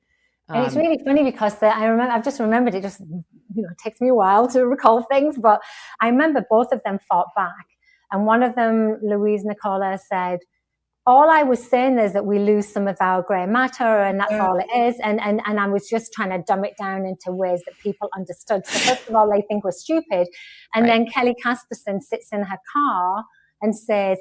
And it's really funny because I've just remembered it. Just it takes me a while to recall things, but I remember both of them fought back, and one of them, Louise Nicola, said, all I was saying is that we lose some of our gray matter, and that's all it is. And I was just trying to dumb it down into ways that people understood. So first of all, they think we're stupid. And then Kelly Casperson sits in her car and says,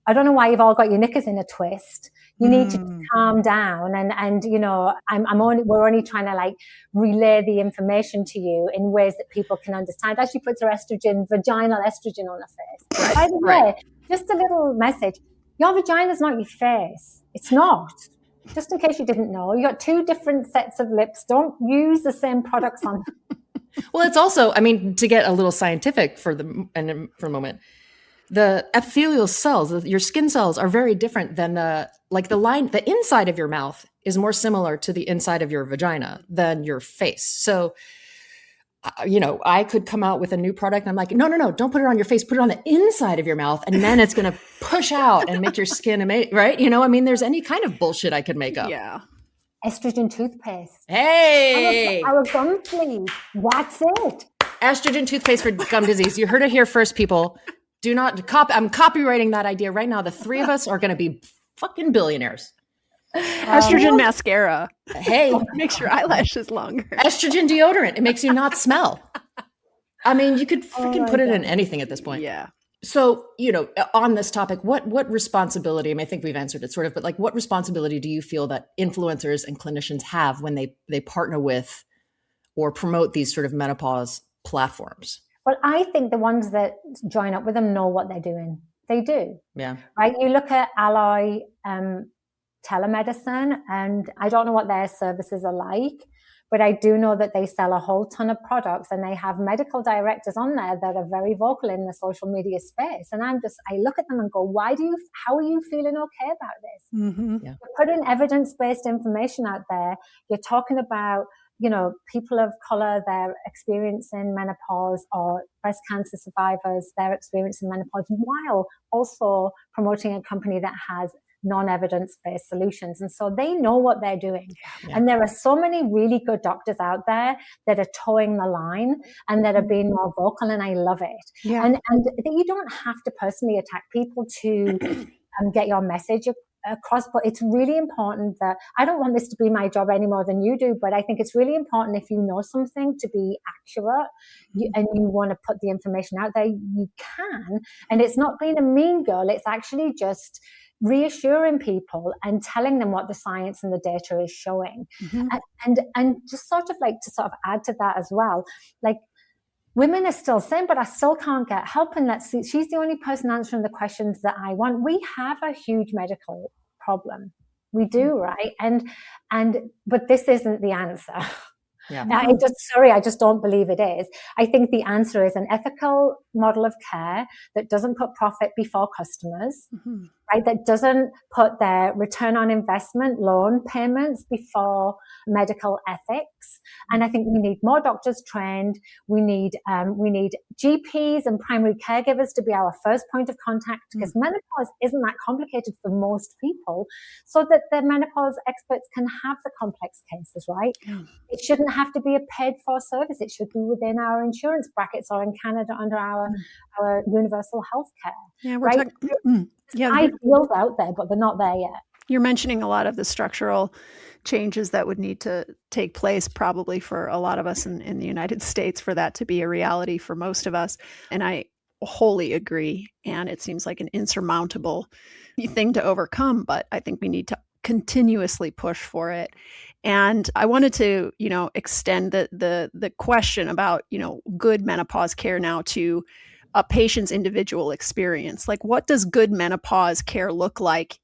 I don't know why you've all got your knickers in a twist. You need to calm down. And we're only trying to like relay the information to you in ways that people can understand. As she puts her vaginal estrogen on her face. Right. By the way, just a little message. Your vagina's not your face. It's not. Just in case you didn't know, you got two different sets of lips. Don't use the same products on. Well, it's also, to get a little scientific for a moment, the epithelial cells, your skin cells, are very different than the inside of your mouth is more similar to the inside of your vagina than your face. So, I could come out with a new product and I'm like, no, don't put it on your face, put it on the inside of your mouth. And then it's going to push out and make your skin amazing, right? There's any kind of bullshit I could make up. Yeah. Estrogen toothpaste. Hey. Our gum sleeve. That's it. Estrogen toothpaste for gum disease. You heard it here first, people. Do not I'm copywriting that idea right now. The three of us are going to be fucking billionaires. Estrogen mascara. Hey, makes your eyelashes longer. Estrogen deodorant. It makes you not smell. You could freaking put it in anything at this point. Yeah. So, on this topic, what responsibility, I think we've answered it sort of, but like what responsibility do you feel that influencers and clinicians have when they partner with or promote these sort of menopause platforms? Well, I think the ones that join up with them know what they're doing. They do. Yeah. Right. You look at Alloy, telemedicine, and I don't know what their services are like, but I do know that they sell a whole ton of products and they have medical directors on there that are very vocal in the social media space. And I look at them and go, how are you feeling okay about this? Mm-hmm. Yeah. You're putting evidence-based information out there. You're talking about, people of color, their experience in menopause, or breast cancer survivors, their experience in menopause, while also promoting a company that has non-evidence-based solutions. And so they know what they're doing. Yeah. And there are so many really good doctors out there that are towing the line and that are being more vocal, and I love it. Yeah. And you don't have to personally attack people to get your message across, but it's really important that I don't want this to be my job any more than you do, but I think it's really important if you know something to be accurate and you want to put the information out there, you can. And it's not being a mean girl. It's actually just reassuring people and telling them what the science and the data is showing. Mm-hmm. And just sort of add to that as well, like women are still saying, but I still can't get help. And she's the only person answering the questions that I want. We have a huge medical problem. We do, right? But this isn't the answer. Yeah. I just don't believe it is. I think the answer is an ethical model of care that doesn't put profit before customers, mm-hmm. right? That doesn't put their return on investment loan payments before medical ethics. And I think we need more doctors trained. We need GPs and primary caregivers to be our first point of contact, because menopause isn't that complicated for most people, so that the menopause experts can have the complex cases, right? It shouldn't have to be a paid for service. It should be within our insurance brackets, or in Canada under our universal health care. Yeah, we're right? Ideals out there, but they're not there yet. You're mentioning a lot of the structural changes that would need to take place probably for a lot of us in the United States for that to be a reality for most of us. And I wholly agree. And it seems like an insurmountable thing to overcome, but I think we need to continuously push for it. And I wanted to, extend the question about, good menopause care now to a patient's individual experience. Like, what does good menopause care look like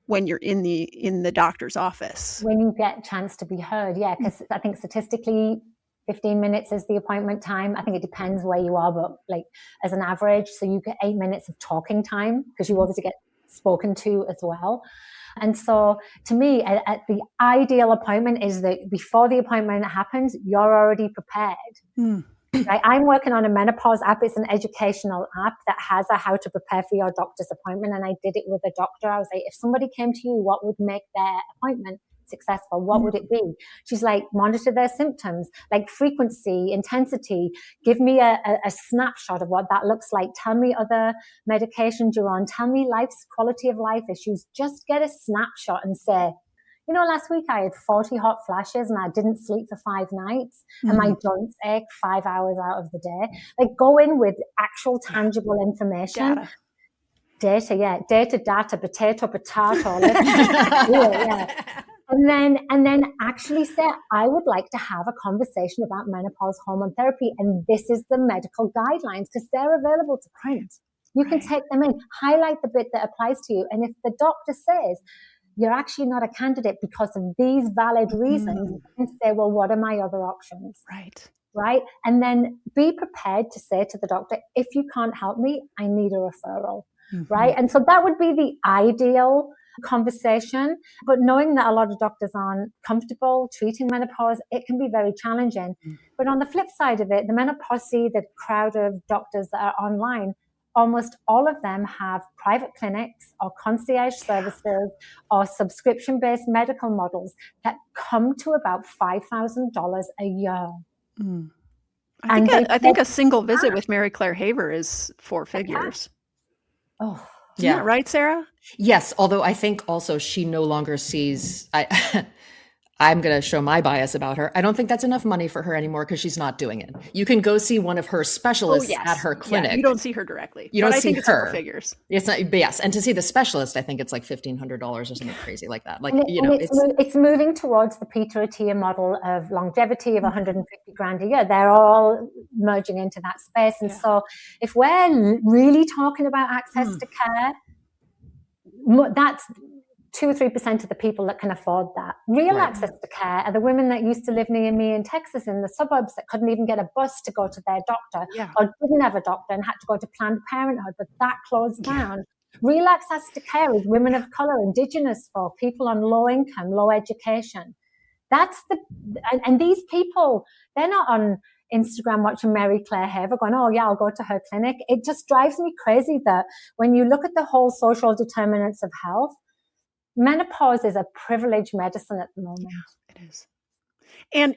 when you're in the doctor's office. When you get a chance to be heard, yeah, because I think statistically 15 minutes is the appointment time. I think it depends where you are, but like as an average, so you get 8 minutes of talking time because you obviously get spoken to as well. And so to me, the ideal appointment is that before the appointment happens, you're already prepared. Right? I'm working on a menopause app. It's an educational app that has a how to prepare for your doctor's appointment. And I did it with a doctor. I was like, if somebody came to you, what would make their appointment successful? What would it be? She's like, monitor their symptoms, like frequency, intensity. Give me a snapshot of what that looks like. Tell me other medications you're on. Tell me life's quality of life issues. Just get a snapshot and say, you know, last week I had 40 hot flashes and I didn't sleep for 5 nights and my joints ache 5 hours out of the day. Like, go in with actual tangible information. Data, potato. And then actually say, I would like to have a conversation about menopause hormone therapy. And this is the medical guidelines, because they're available to print. You can take them in, highlight the bit that applies to you. And if the doctor says, you're actually not a candidate because of these valid reasons, you can say, well, what are my other options? Right. And then be prepared to say to the doctor, if you can't help me, I need a referral. Right. And so that would be the ideal conversation. But knowing that a lot of doctors aren't comfortable treating menopause, it can be very challenging. But on the flip side of it, the menopause, the crowd of doctors that are online, almost all of them have private clinics or concierge services or subscription-based medical models that come to about $5,000 a year. I think a single visit with Mary Claire Haver is 4 figures. Oh, yeah. Right, Sarah? Yes. Although I think also she no longer sees, I'm going to show my bias about her. I don't think that's enough money for her anymore because she's not doing it. You can go see one of her specialists at her clinic. Yeah, you don't see her directly. You don't see it's her. 4 figures. It's not, but yes. And to see the specialist, I think it's like $1,500 or something crazy like that. Like, it's moving towards the Peter Attia model of longevity of 150 grand a year. They're all merging into that space. And so if we're really talking about access to care, that's 2 or 3% of the people that can afford that. Real access to care are the women that used to live near me in Texas in the suburbs that couldn't even get a bus to go to their doctor or didn't have a doctor and had to go to Planned Parenthood, but that closed down. Real access to care is women of color, indigenous folk, people on low income, low education. And these people, they're not on Instagram watching Mary Claire Haver going, oh yeah, I'll go to her clinic. It just drives me crazy that when you look at the whole social determinants of health, menopause is a privileged medicine at the moment. Yeah, it is. And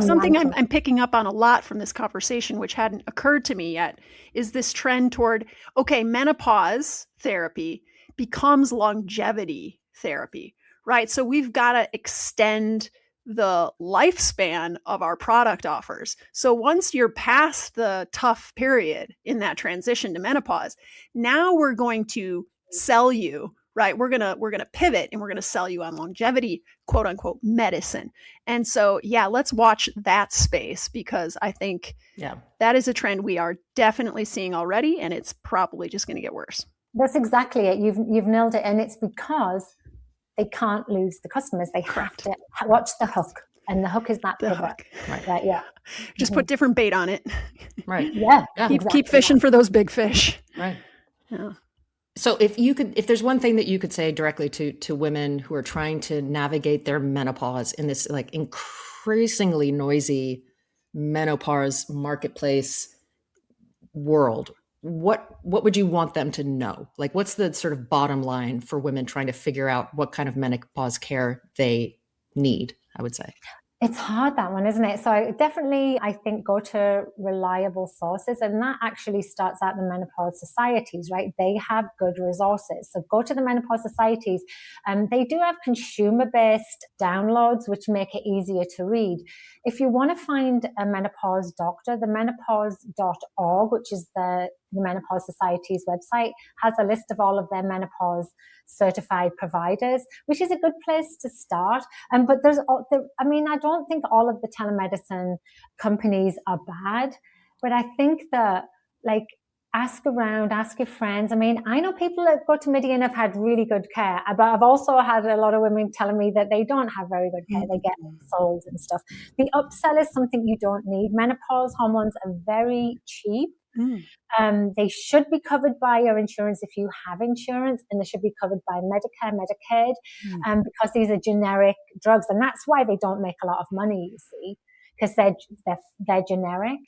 something I'm picking up on a lot from this conversation, which hadn't occurred to me yet, is this trend toward, okay, menopause therapy becomes longevity therapy, right? So we've got to extend the lifespan of our product offers. So once you're past the tough period in that transition to menopause, now we're going to sell you, right? We're going to pivot and we're going to sell you on longevity, quote unquote, medicine. And so, let's watch that space, because I think that is a trend we are definitely seeing already, and it's probably just going to get worse. That's exactly it. You've nailed it. And it's because they can't lose the customers. They have to watch the hook. And the hook is that pivot. Right. Yeah. Just put different bait on it. Right. Yeah. Keep fishing for those big fish. Right. Yeah. So if there's one thing that you could say directly to women who are trying to navigate their menopause in this like increasingly noisy menopause marketplace world, what would you want them to know? Like, what's the sort of bottom line for women trying to figure out what kind of menopause care they need, I would say? It's hard, that one, isn't it? So I think go to reliable sources, and that actually starts at the menopause societies, right? They have good resources. So go to the menopause societies. They do have consumer-based downloads, which make it easier to read. If you want to find a menopause doctor, the menopause.org, which is the Menopause Society's website, has a list of all of their menopause certified providers, which is a good place to start. But I don't think all of the telemedicine companies are bad, but I think that ask around, ask your friends. I mean, I know people that go to Midi and have had really good care, but I've also had a lot of women telling me that they don't have very good care. They get sold and stuff. The upsell is something you don't need. Menopause hormones are very cheap. They should be covered by your insurance if you have insurance, and they should be covered by Medicare, Medicaid, because these are generic drugs, and that's why they don't make a lot of money, you see, because they're generic.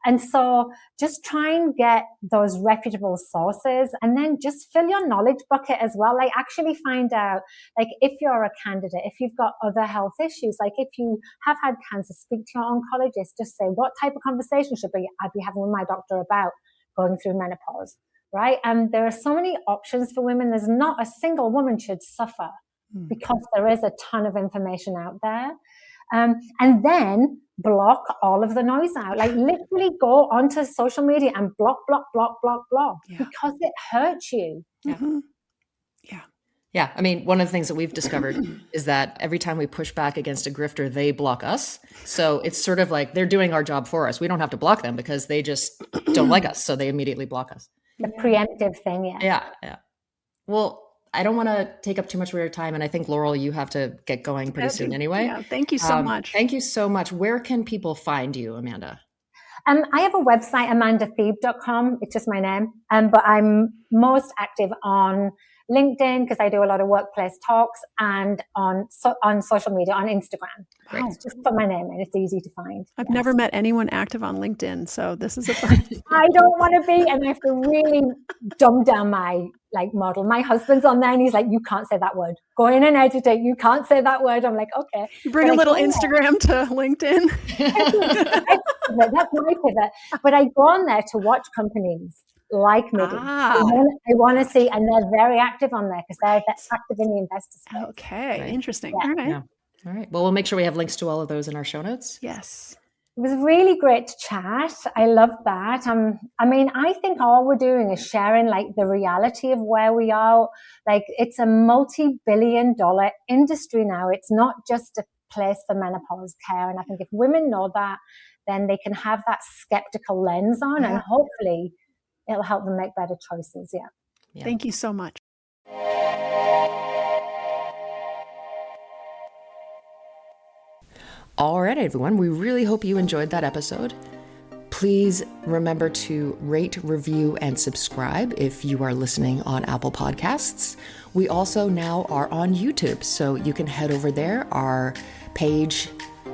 And so just try and get those reputable sources, and then just fill your knowledge bucket as well. Like actually find out, like if you're a candidate, if you've got other health issues, like if you have had cancer, speak to your oncologist. Just say, what type of conversation should I be having with my doctor about going through menopause, right? And there are so many options for women. There's not a single woman should suffer because there is a ton of information out there. And then block all of the noise out. Like literally go onto social media and block, because it hurts you. Yeah. I mean, one of the things that we've discovered is that every time we push back against a grifter, they block us. So it's sort of like they're doing our job for us. We don't have to block them because they just don't like us. So they immediately block us. The preemptive thing. Yeah. Well, I don't want to take up too much of your time. And I think, Laurel, you have to get going pretty soon anyway. Yeah, thank you so much. Thank you so much. Where can people find you, Amanda? I have a website, amandathebe.com. It's just my name. But I'm most active on LinkedIn because I do a lot of workplace talks, and on social media, on Instagram. Great. Just put my name in. It's easy to find. I've never met anyone active on LinkedIn, so this is a fun. I don't want to be, and I have to really dumb down my model. My husband's on there and he's like, you can't say that word. Go in and edit it. You can't say that word. I'm like, okay. You bring a little Instagram to LinkedIn. That's my pivot. But I go on there to watch companies like Midi. I want to see, and they're very active on there because they're active in the investor space. Okay, right. Interesting. Yeah. All right. Yeah. All right. Well, we'll make sure we have links to all of those in our show notes. Yes. It was really great to chat. I love that. I mean, I think all we're doing is sharing the reality of where we are. It's a multi-billion-dollar industry now. It's not just a place for menopause care. And I think if women know that, then they can have that skeptical lens on, and hopefully it'll help them make better choices. Yeah. Thank you so much. All right, everyone. We really hope you enjoyed that episode. Please remember to rate, review, and subscribe if you are listening on Apple Podcasts. We also now are on YouTube, so you can head over there. Our page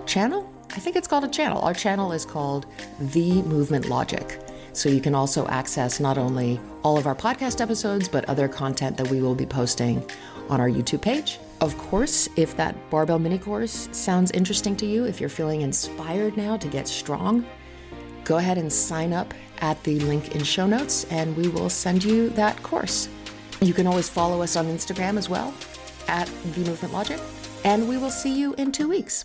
channel, I think it's called a channel. Our channel is called The Movement Logic. So you can also access not only all of our podcast episodes, but other content that we will be posting on our YouTube page. Of course, if that barbell mini course sounds interesting to you, if you're feeling inspired now to get strong, go ahead and sign up at the link in show notes and we will send you that course. You can always follow us on Instagram as well, at The Movement Logic, and we will see you in 2 weeks.